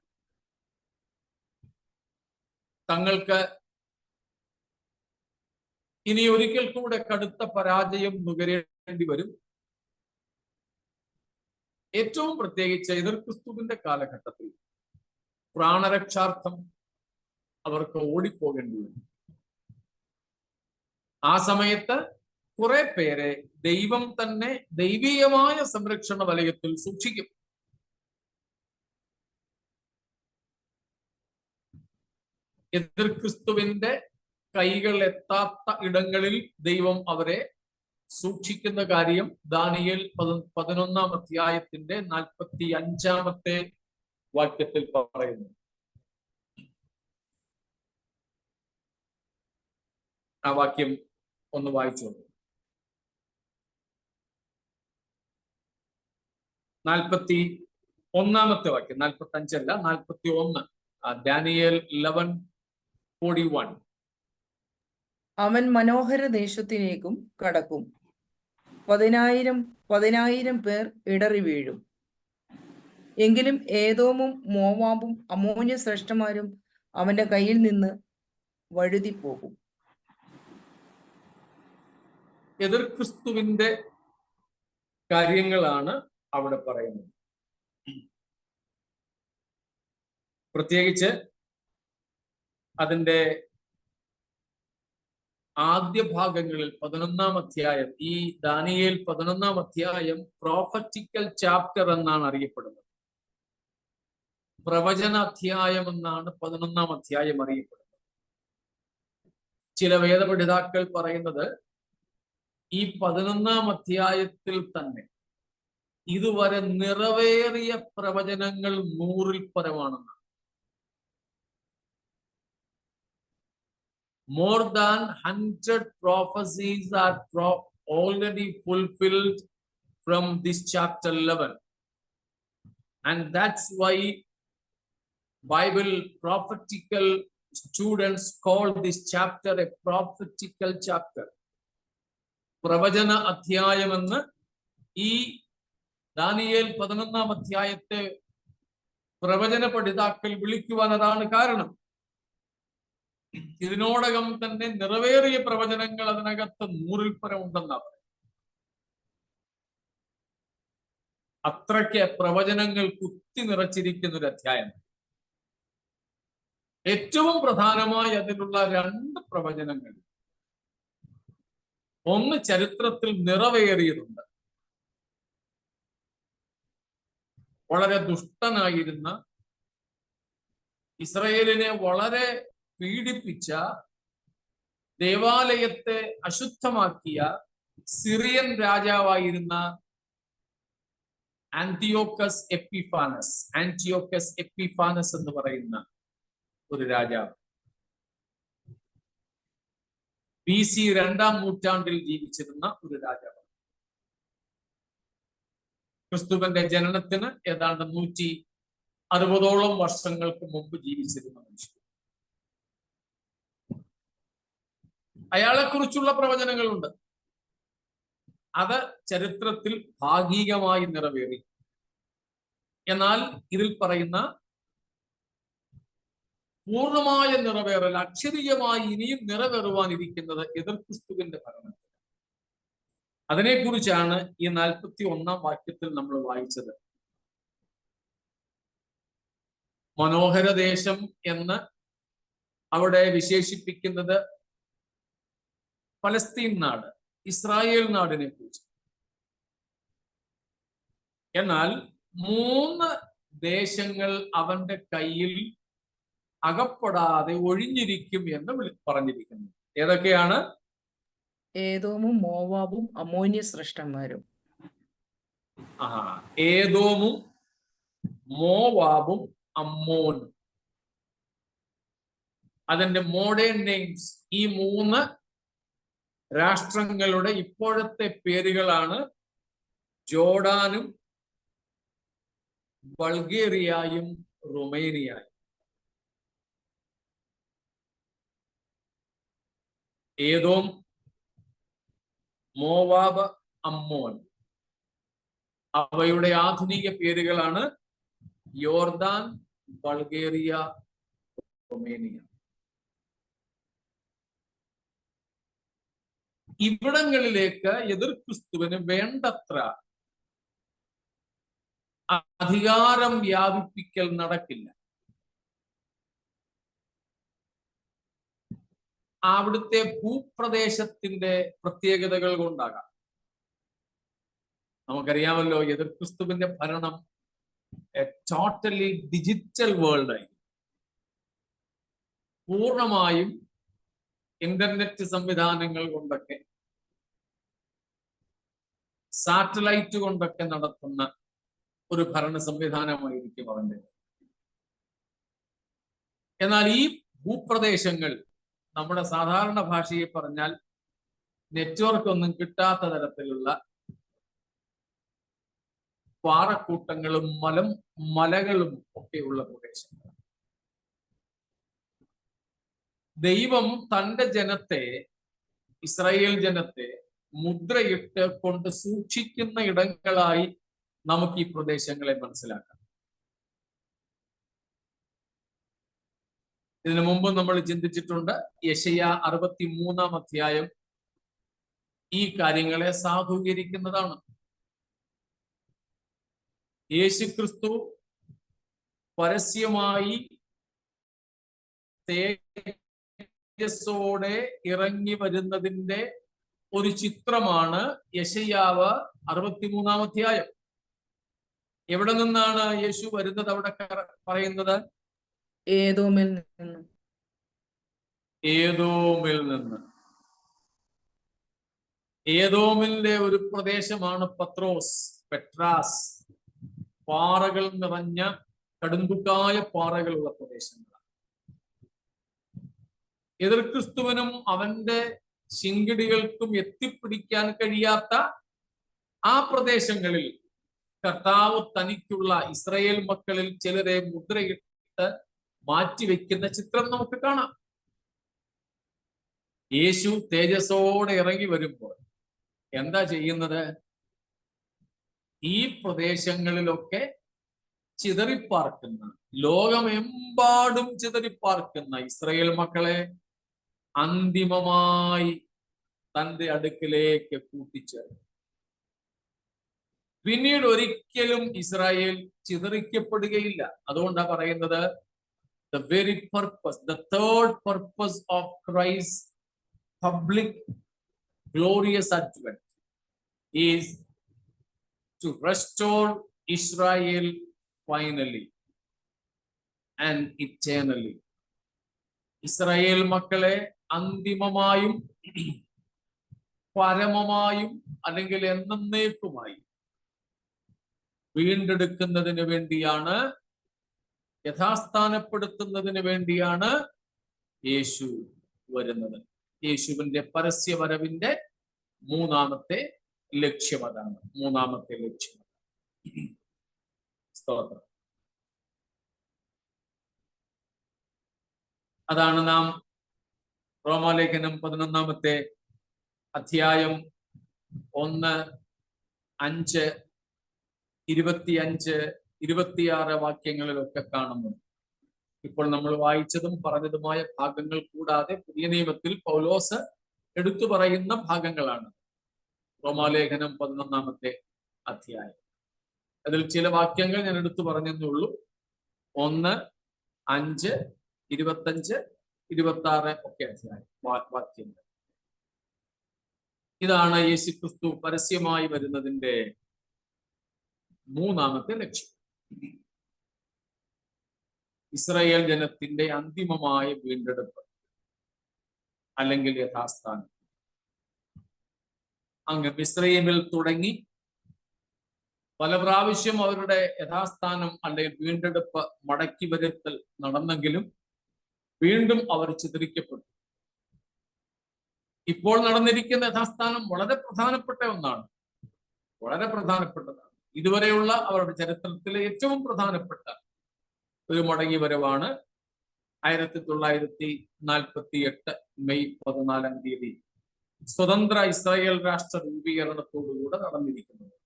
തങ്ങൾക്ക് ഇനി ഒരിക്കൽ കൂടെ കടുത്ത പരാജയം നുകരേണ്ടി വരും. ഏറ്റവും പ്രത്യേകിച്ച് എതിർ ക്രിസ്തുവിന്റെ കാലഘട്ടത്തിൽ പ്രാണരക്ഷാർത്ഥം അവർക്ക് ഓടിപ്പോകേണ്ടി വരും. ആ സമയത്ത് കുറെ പേരെ ദൈവം തന്നെ ദൈവീയമായ സംരക്ഷണ വലയത്തിൽ സൂക്ഷിക്കും. എതിർ ക്രിസ്തുവിന്റെ കൈകൾ എത്താത്ത ഇടങ്ങളിൽ ദൈവം അവരെ സൂക്ഷിക്കുന്ന കാര്യം ദാനിയേൽ 11-ാം അധ്യായത്തിന്റെ 45-ാമത്തെ വാക്യത്തിൽ പറയുന്നു. ആ വാക്യം ഒന്ന് വായിച്ചോളൂ. 41-ാമത്തെ വാക്യം, 45 അല്ല, 41. ദാനിയേൽ 11:41. അവൻ മനോഹര ദേശത്തിലേക്കും കടക്കും. 10,000 പേർ ഇടറി വീഴും. എങ്കിലും ഏദോമും മോവാബും അമ്മോന്യ ശ്രേഷ്ഠന്മാരും അവന്റെ കയ്യിൽ നിന്ന് വഴുതിപ്പോകും. എതിർ ക്രിസ്തുവിന്റെ കാര്യങ്ങളാണ് അവിടെ പറയുന്നത്. പ്രത്യേകിച്ച് അതിന്റെ ആദ്യ ഭാഗങ്ങളിൽ 11-ാം അധ്യായം, ഈ ദാനിയേൽ 11-ാം അധ്യായം പ്രോഫറ്റിക്കൽ ചാപ്റ്റർ എന്നാണ് അറിയപ്പെടുന്നത്. പ്രവചന അധ്യായം എന്നാണ് 11-ാം അധ്യായം അറിയപ്പെടുന്നത്. ചില വേദപഠിതാക്കൾ പറയുന്നത് ഈ 11-ാം അധ്യായത്തിൽ തന്നെ ഇതുവരെ നിറവേറിയ പ്രവചനങ്ങൾ 100-ൽ പരമാണെന്നാണ്. More than 100 prophecies are already fulfilled from this chapter 11. And that's why Bible prophetical students call this chapter a prophetical chapter. പ്രവചന അധ്യായമെന്ന് ഈ ദാനിയേൽ 11-ാം അധ്യായത്തെ പ്രവചന പഠിതാക്കൾ വിളിക്കുവാൻ അതാണ് കാരണം. ഇതിനോടകം തന്നെ നിറവേറിയ പ്രവചനങ്ങൾ അതിനകത്ത് 100-ൽ പരം ഉണ്ടെന്നാണ് പറയുന്നത്. അത്രയ്ക്ക് പ്രവചനങ്ങൾ കുത്തി നിറച്ചിരിക്കുന്ന ഒരു അധ്യായം. ഏറ്റവും പ്രധാനമായി അതിലുള്ള 2 പ്രവചനങ്ങൾ, ഒന്ന് ചരിത്രത്തിൽ നിറവേറിയതുണ്ട്. വളരെ ദുഷ്ടനായിരുന്ന, ഇസ്രായേലിനെ വളരെ പീഡിപ്പിച്ച, ദേവാലയത്തെ അശുദ്ധമാക്കിയ സിറിയൻ രാജാവായിരുന്ന ആന്റിയോക്കസ് എപ്പിഫാനസ് എന്ന് പറയുന്ന ഒരു രാജാവ് BC 2-ാം നൂറ്റാണ്ടിൽ ജീവിച്ചിരുന്ന ഒരു രാജാവ്. ക്രിസ്തുവിന്റെ ജനനത്തിന് ഏതാണ്ട് 160ഓളം വർഷങ്ങൾക്ക് മുമ്പ് ജീവിച്ചിരുന്ന മനുഷ്യൻ. അയാളെക്കുറിച്ചുള്ള പ്രവചനങ്ങളുണ്ട്. അത് ചരിത്രത്തിൽ ഭാഗികമായി നിറവേറി. എന്നാൽ ഇതിൽ പറയുന്ന പൂർണ്ണമായ നിറവേറൽ, അക്ഷരീയമായി ഇനിയും നിറവേറുവാനിരിക്കുന്നത് എതിർ ക്രിസ്തുവിന്റെ ഭരണം. അതിനെക്കുറിച്ചാണ് ഈ 41-ാം വാക്യത്തിൽ നമ്മൾ വായിച്ചത്. മനോഹര ദേശം എന്ന് അവിടെ വിശേഷിപ്പിക്കുന്നത് പലസ്തീൻ നാട്, ഇസ്രായേൽ നാടിനെ കുറിച്ച്. എന്നാൽ 3 ദേശങ്ങൾ അവന്റെ കയ്യിൽ അകപ്പെടാതെ ഒഴിഞ്ഞിരിക്കും എന്ന് പറഞ്ഞിരിക്കുന്നു. ഏതൊക്കെയാണ്? ഏദോമും മോവാബും അമ്മോന്യ ശ്രേഷ്ഠന്മാരും. ഏദോമും മോവാബും അമ്മോനും. അതിന്റെ മോഡേൺ നെയിംസ്, ഈ 3 രാഷ്ട്രങ്ങളുടെ ഇപ്പോഴത്തെ പേരുകളാണ് ജോർഡാനും ബൾഗേറിയയും റൊമേനിയയും. ഏദോം, മോവാബ്, അമ്മോൻ. അവയുടെ ആധുനിക പേരുകളാണ് യോർദാൻ, ബൾഗേറിയ, റൊമേനിയ. ഇവിടങ്ങളിലേക്ക് എതിർ ക്രിസ്തുവിന് വേണ്ടത്ര അധികാരം വ്യാപിപ്പിക്കൽ നടക്കില്ല. അവിടുത്തെ ഭൂപ്രദേശത്തിന്റെ പ്രത്യേകതകൾ കൊണ്ടാകാം. നമുക്കറിയാമല്ലോ, എതിർ ക്രിസ്തുവിന്റെ ഭരണം ടോട്ടലി ഡിജിറ്റൽ വേൾഡായി. പൂർണ്ണമായും ഇന്റർനെറ്റ് സംവിധാനങ്ങൾ കൊണ്ടൊക്കെ, സാറ്റലൈറ്റ് കൊണ്ടൊക്കെ നടത്തുന്ന ഒരു ഭരണ സംവിധാനമായിരിക്കും അവന്റെ. എന്നാൽ ഈ ഭൂപ്രദേശങ്ങൾ നമ്മുടെ സാധാരണ ഭാഷയിൽ പറഞ്ഞാൽ നെറ്റ്വർക്ക് ഒന്നും കിട്ടാത്ത തരത്തിലുള്ള പാറക്കൂട്ടങ്ങളും മലകളും ഒക്കെയുള്ള പ്രദേശങ്ങൾ. ദൈവം തന്റെ ജനത്തെ, ഇസ്രായേൽ ജനത്തെ മുദ്രയിട്ട് കൊണ്ട് സൂക്ഷിക്കുന്ന ഇടങ്ങളായി നമുക്ക് ഈ പ്രദേശങ്ങളെ മനസ്സിലാക്കാം. ഇതിനു മുമ്പ് നമ്മൾ ചിന്തിച്ചിട്ടുണ്ട്. യെശയ്യാ 63-ാം അധ്യായം ഈ കാര്യങ്ങളെ സാധൂകരിക്കുന്നതാണ്. യേശുക്രിസ്തു പരസ്യമായി തേജസ്സോടെ ഇറങ്ങി വരുന്നതിന്റെ ഒരു ചിത്രമാണ് യെശയ്യാവ് 63-ാം അധ്യായം. എവിടെ നിന്നാണ് യേശു വരുന്നത്? അവിടെ പറയുന്നത് ഏദോമിൽ നിന്ന്. ഏദോമിൽ നിന്ന്. ഏദോമിന്റെ ഒരു പ്രദേശമാണ് പത്രോസ്, പെട്രാസ്. പാറകൾ നിറഞ്ഞ കടുങ്കുക്കായ പാറകളുള്ള പ്രദേശങ്ങളാണ്. എതിർ ക്രിസ്തുവിനും അവന്റെ ശിങ്കിടികൾക്കും എത്തിപ്പിടിക്കാൻ കഴിയാത്ത ആ പ്രദേശങ്ങളിൽ കർത്താവ് തനിക്കുള്ള ഇസ്രായേൽ മക്കളിൽ ചിലരെ മുദ്രയിട്ട് മാറ്റിവെക്കുന്ന ചിത്രം നമുക്ക് കാണാം. യേശു തേജസ്സോടെ ഇറങ്ങി വരുമ്പോൾ എന്താ ചെയ്യുന്നത്? ഈ പ്രദേശങ്ങളിലൊക്കെ ചിതറിപ്പാർക്കുന്ന, ലോകമെമ്പാടും ചിതറിപ്പാർക്കുന്ന ഇസ്രായേൽ മക്കളെ അന്തിമമായി തന്റെ അടുക്കിലേക്ക് കൂട്ടിച്ചേർക്കും. പിന്നീട് ഒരിക്കലും ഇസ്രായേൽ ചിതറിക്കപ്പെടുകയില്ല. അതുകൊണ്ടാണ് പറയുന്നത്, the very purpose, the third purpose of Christ's public glorious advent is to restore Israel finally and eternally. Israel മക്കളെ അന്തിമമായും പരമമായും അല്ലെങ്കിൽ എന്നേക്കുമായി വീണ്ടെടുക്കുന്നതിന് വേണ്ടിയാണ്, യഥാസ്ഥാനപ്പെടുത്തുന്നതിന് വേണ്ടിയാണ് യേശു വരുന്നത്. യേശുവിന്റെ പരസ്യവരവിന്റെ മൂന്നാമത്തെ ലക്ഷ്യം അതാണ്. മൂന്നാമത്തെ ലക്ഷ്യം. സ്തോത്രം. അതാണ് നാം റോമാലേഖനം 11-ാമത്തെ അധ്യായം 1, 5, 25, 26 വാക്യങ്ങളിലൊക്കെ കാണുന്നു. ഇപ്പോൾ നമ്മൾ വായിച്ചതും പറഞ്ഞതുമായ ഭാഗങ്ങൾ കൂടാതെ പുതിയ നിയമത്തിൽ പൗലോസ് എടുത്തു പറയുന്ന ഭാഗങ്ങളാണ് റോമാലേഖനം 11-ാമത്തെ അധ്യായം. അതിൽ ചില വാക്യങ്ങൾ ഞാൻ എടുത്തു പറഞ്ഞതേ ഉള്ളൂ. 1, 5, 25, 26 ഒക്കെ അധ്യായം വാക്യങ്ങൾ. ഇതാണ് യേശുക്രിസ്തു പരസ്യമായി വരുന്നതിന്റെ 3-ാമത്തെ ലക്ഷ്യം. ഇസ്രായേൽ ജനത്തിന്റെ അന്തിമമായ വീണ്ടെടുപ്പ് അല്ലെങ്കിൽ യഥാസ്ഥാനം. അങ്ങ് മിസ്രയീമിൽ തുടങ്ങി പല പ്രാവശ്യം അവരുടെ യഥാസ്ഥാനം അല്ലെങ്കിൽ വീണ്ടെടുപ്പ് മടക്കി വരുത്തൽ നടന്നെങ്കിലും വീണ്ടും അവർ ചിതറിക്കപ്പെട്ടു. ഇപ്പോൾ നടന്നിരിക്കുന്ന യഥാസ്ഥാനം വളരെ പ്രധാനപ്പെട്ട ഒന്നാണ്, വളരെ പ്രധാനപ്പെട്ടതാണ്. ഇതുവരെയുള്ള അവരുടെ ചരിത്രത്തിലെ ഏറ്റവും പ്രധാനപ്പെട്ട ഒരു മടങ്ങി വരവാണ് 1948 മെയ് 14-ാം തീയതി സ്വതന്ത്ര ഇസ്രായേൽ രാഷ്ട്ര രൂപീകരണത്തോടുകൂടെ നടന്നിരിക്കുന്നത്.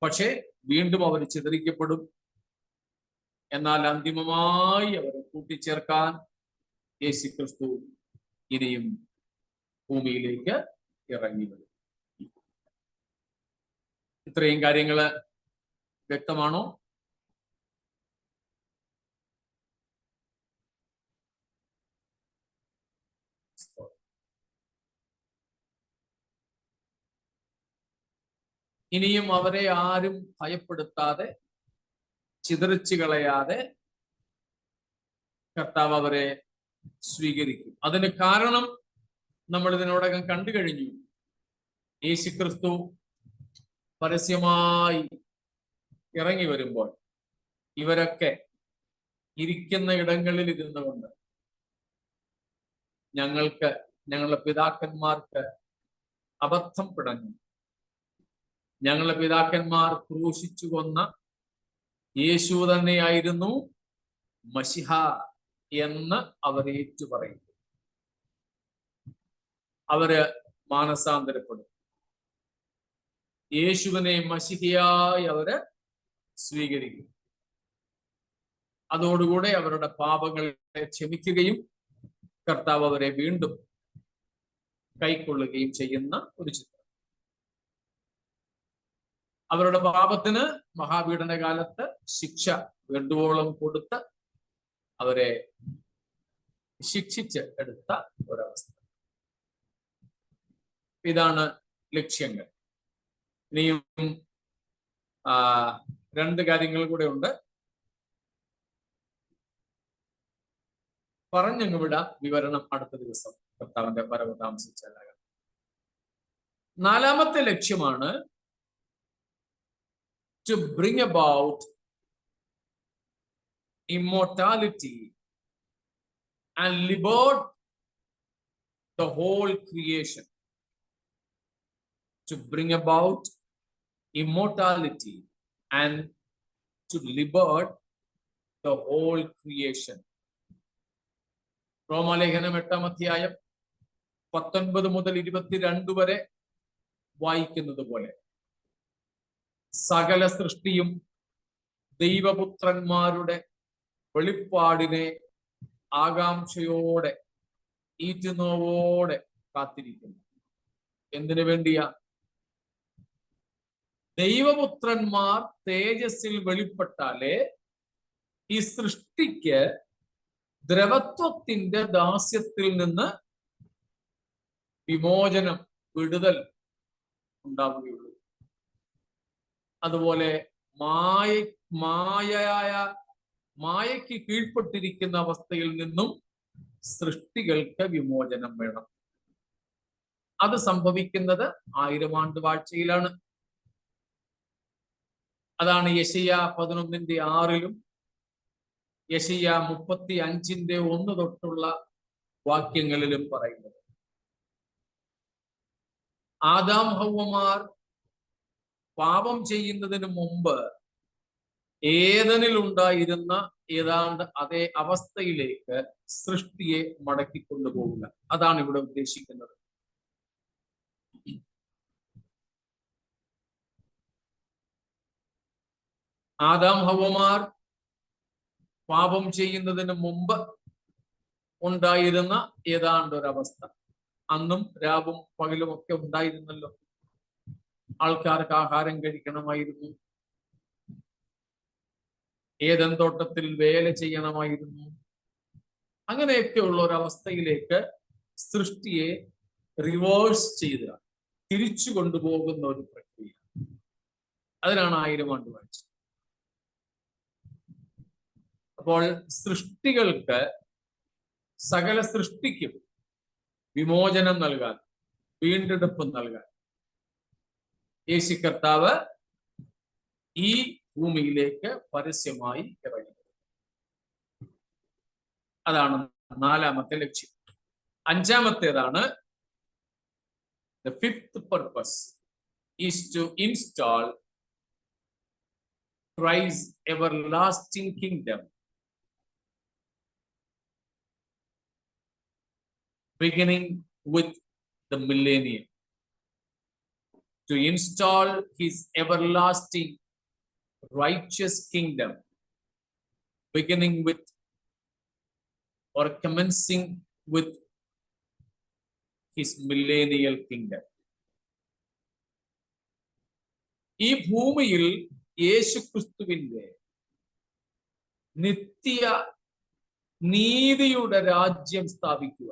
പക്ഷേ വീണ്ടും അവർ ചിതറിക്കപ്പെടും. എന്നാൽ അന്തിമമായി അവരെ കൂട്ടിച്ചേർക്കാൻ യേശുക്രിസ്തു ഇനിയും ഭൂമിയിലേക്ക് ഇറങ്ങി വരും. ഇത്രയും കാര്യങ്ങള് വ്യക്തമാണോ? ഇനിയും അവരെ ആരും ഭയപ്പെടുത്താതെ, ചിതറിച്ചു കളയാതെ കർത്താവ് അവരെ സ്വീകരിക്കും. അതിന് കാരണം നമ്മൾ ഇതിനോടകം കണ്ടു കഴിഞ്ഞു. യേശുക്രിസ്തു പരസ്യമായി ഇറങ്ങി വരുമ്പോൾ ഇവരൊക്കെ ഇരിക്കുന്ന ഇടങ്ങളിൽ ഇരുന്നു കൊണ്ട് ഞങ്ങളുടെ പിതാക്കന്മാർക്ക് അബദ്ധം പിടഞ്ഞു, ഞങ്ങളുടെ പിതാക്കന്മാർ ക്രൂശിച്ചു കൊന്ന യേശു തന്നെയായിരുന്നു മശിഹ എന്ന് അവർ ഏറ്റുപറയും. അവര് മാനസാന്തരപ്പെടും. യേശുവിനെ മശിഹയായി അവര് സ്വീകരിക്കും. അതോടുകൂടെ അവരുടെ പാപങ്ങളെ ക്ഷമിക്കുകയും കർത്താവ് അവരെ വീണ്ടും കൈക്കൊള്ളുകയും ചെയ്യുന്ന ഒരു ചിത്രം. അവരുടെ പാപത്തിന് മഹാപീഡന കാലത്ത് ശിക്ഷ വേണ്ടുവോളം കൊടുത്ത് അവരെ ശിക്ഷിച്ച് എടുത്ത ഒരവസ്ഥ. ഇതാണ് ലക്ഷ്യങ്ങൾ. ഇനിയും 2 കാര്യങ്ങൾ കൂടെ ഉണ്ട്. പറഞ്ഞങ്ങ് വിടാം, വിവരണം അടുത്ത ദിവസം കർത്താവിന്റെ വരവ് താമസിച്ചാലാകാം. 4-ാമത്തെ ലക്ഷ്യമാണ് to bring about immortality and liberate the whole creation. To bring about immortality and to liberate the whole creation. റോമാലേഖനം 8-ാം അധ്യായം 19 മുതൽ 22 വരെ വായിക്കുന്നത് പോലെ സകല സൃഷ്ടിയും ദൈവപുത്രന്മാരുടെ വെളിപ്പാടിനെ ആകാംക്ഷയോടെ ഈറ്റുനോവോടെ കാത്തിരിക്കുന്നു. എന്തിനു വേണ്ടിയാ? ദൈവപുത്രന്മാർ തേജസ്സിൽ വെളിപ്പെട്ടാലേ ഈ സൃഷ്ടിക്ക് ദ്രവത്വത്തിന്റെ ദാസ്യത്തിൽ നിന്ന് വിമോചനം, വിടുതൽ ഉണ്ടാവുകയുള്ളൂ. അതുപോലെ മായയ്ക്ക് കീഴ്പ്പെട്ടിരിക്കുന്ന അവസ്ഥയിൽ നിന്നും സൃഷ്ടികൾക്ക് വിമോചനം വേണം. അത് സംഭവിക്കുന്നത് 1000 ആണ്ട് വാഴ്ചയിലാണ്. അതാണ് യെശയ്യാ 11:6-ലും യെശയ്യാ 35:1 തൊട്ടുള്ള വാക്യങ്ങളിലും പറയുന്നത്. ആദാം ഹവ്വമാർ പാപം ചെയ്യുന്നതിന് മുമ്പ് ഏദനിൽ ഉണ്ടായിരുന്ന ഏതാണ്ട് അതേ അവസ്ഥയിലേക്ക് സൃഷ്ടിയെ മടക്കിക്കൊണ്ടുപോകുക. അതാണ് ഇവിടെ ഉദ്ദേശിക്കുന്നത്. ആദാം ഹവ്വമാർ പാപം ചെയ്യുന്നതിന് മുമ്പ് ഉണ്ടായിരുന്ന ഏതാണ്ട് ഒരവസ്ഥ, അന്നും രാവും പകലും ഒക്കെ ഉണ്ടായിരുന്നല്ലോ. ആൾക്കാർക്ക് ആഹാരം കഴിക്കണമായിരുന്നു, ഏദൻ തോട്ടത്തിൽ വേല ചെയ്യണമായിരുന്നു. അങ്ങനെയൊക്കെയുള്ള ഒരവസ്ഥയിലേക്ക് സൃഷ്ടിയെ റിവേഴ്സ് ചെയ്ത് തിരിച്ചു കൊണ്ടുപോകുന്ന ഒരു പ്രക്രിയ. അതിനാണ് 1000 ആണ്ട് വാഴ്ച. അപ്പോൾ സൃഷ്ടികൾക്ക്, സകല സൃഷ്ടിക്കും വിമോചനം നൽകാൻ, വീണ്ടെടുപ്പ് നൽകാൻ യേശു കർത്താവ് ഈ ഭൂമിയിലേക്ക് പരസ്യമായി ഇറങ്ങി. അതാണ് 4ാമത്തെ ലക്ഷ്യം. 5ാമത്തേതാണ് the 5th purpose is to install Christ's everlasting kingdom, beginning with the millennium. To install his everlasting righteous kingdom, beginning with or commencing with his millennial kingdom. ഈ ഭൂമിയിൽ യേശുക്രിസ്തുവിന്റെ നിത്യ നീതിയുടെ രാജ്യം സ്ഥാപിക്കുക.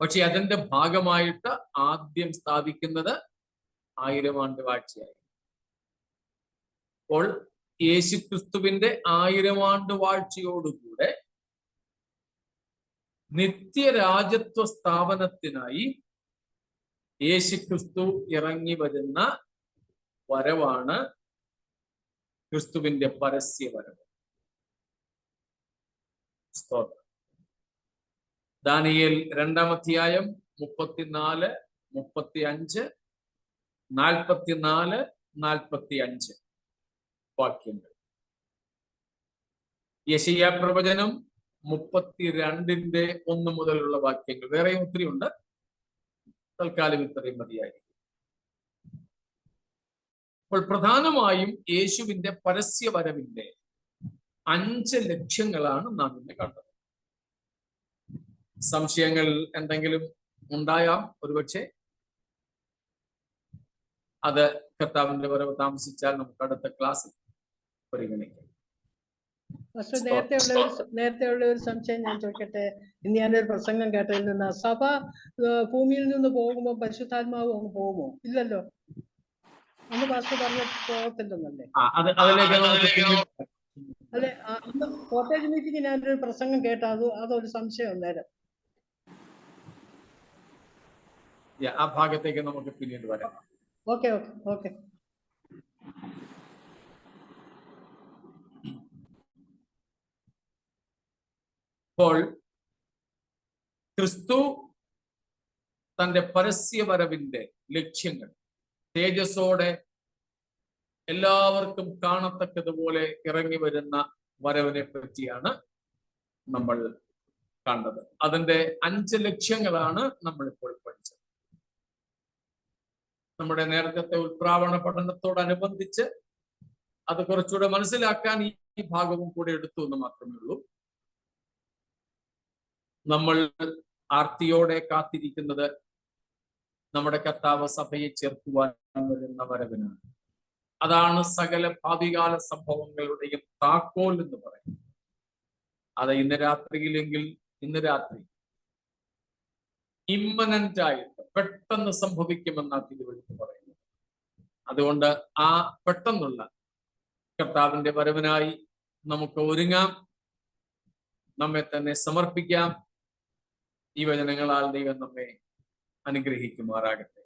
പക്ഷെ അതിന്റെ ഭാഗമായിട്ട് ആദ്യം സ്ഥാപിക്കുന്നത് 1000 ആണ്ട് വാഴ്ചയായി. അപ്പോൾ യേശുക്രിസ്തുവിന്റെ 1000 ആണ്ട് വാഴ്ചയോടുകൂടെ നിത്യരാജത്വ സ്ഥാപനത്തിനായി യേശുക്രിസ്തു ഇറങ്ങി വരുന്ന വരവാണ് ക്രിസ്തുവിന്റെ പരസ്യ വരവ്. സ്തോത്രം. ദാനിയേൽ 2-ാം അധ്യായം 34, 35, 44, 45 വാക്യങ്ങൾ. യെശയ്യാ പ്രവചനം 32-ന്റെ 1 മുതലുള്ള വാക്യങ്ങൾ. വേറെയും ഒത്തിരി ഉണ്ട്, തൽക്കാലം ഇത്രയും മതിയായിരിക്കും. അപ്പോൾ പ്രധാനമായും യേശുവിന്റെ പരസ്യ വരവിന്റെ 5 ലക്ഷ്യങ്ങളാണ് നാം ഇന്ന് കണ്ടത്. സംശയങ്ങൾ എന്തെങ്കിലും ഉണ്ടായാം ഒരുപക്ഷെ. അത് കർത്താവിന്റെ വരവ് താമസിച്ചാൽ നമുക്ക് അടുത്ത ക്ലാസ്സിൽ പരിഗണിക്കാം. നേരത്തെ ഉള്ള ഒരു സംശയം ഞാൻ ചോദിക്കട്ടെ. ഇന്ന് ഞാനൊരു പ്രസംഗം കേട്ടതിൽ നിന്ന് സഭ ഭൂമിയിൽ നിന്ന് പോകുമ്പോൾ പരിശുദ്ധാത്മാവ് അങ്ങ് പോകുമോ? ഇല്ലല്ലോ, അന്ന് പാസ്റ്റർ പറഞ്ഞ പോകത്തില്ലെന്നല്ലേ? അതെ, അന്ന് കോട്ടേജ് മീറ്റിംഗ് ഞാനൊരു പ്രസംഗം കേട്ട അതൊരു സംശയം നേരം. ആ ഭാഗത്തേക്ക് നമുക്ക് പിന്നീട് വരാം. Okay okay okay. അപ്പോൾ ക്രിസ്തു തന്റെ പരസ്യ വരവിന്റെ ലക്ഷ്യങ്ങൾ തേജസ്സോടെ എല്ലാവർക്കും കാണത്തക്കതുപോലെ ഇറങ്ങി വരുന്ന വരവിനെ പറ്റിയാണ് നമ്മൾ കണ്ടത്. അതിന്റെ 5 ലക്ഷ്യങ്ങളാണ് നമ്മളിപ്പോൾ പഠിച്ചത്. നമ്മുടെ നേരത്തെ ഉത്പ്രാവണ പഠനത്തോടനുബന്ധിച്ച് അത് കുറച്ചുകൂടെ മനസ്സിലാക്കാൻ ഈ ഭാഗവും കൂടെ എടുത്തു എന്ന് മാത്രമേ ഉള്ളൂ. നമ്മൾ ആർത്തിയോടെ കാത്തിരിക്കുന്നത് നമ്മുടെ കർത്താവ് സഭയെ ചേർക്കുവാൻ വരുന്ന വരവിനാണ്. അതാണ് സകല ഭാവികാല സംഭവങ്ങളുടെയും താക്കോൽ എന്ന് പറയുന്നത്. അത് ഇന്ന് രാത്രിയിലെങ്കിൽ ഇന്ന് രാത്രി ഇമ്മനന്റ് ആയിട്ട് പെട്ടെന്ന് സംഭവിക്കുമെന്നാണ് തിരുവെഴുത്ത് പറയുന്നത്. അതുകൊണ്ട് ആ പെട്ടെന്നുള്ള കർത്താവിന്റെ വരവിനായി നമുക്ക് ഒരുങ്ങാം, നമ്മെ തന്നെ സമർപ്പിക്കാം. ഈ വചനങ്ങളാൽ ദൈവം നമ്മെ അനുഗ്രഹിക്കുമാറാകട്ടെ.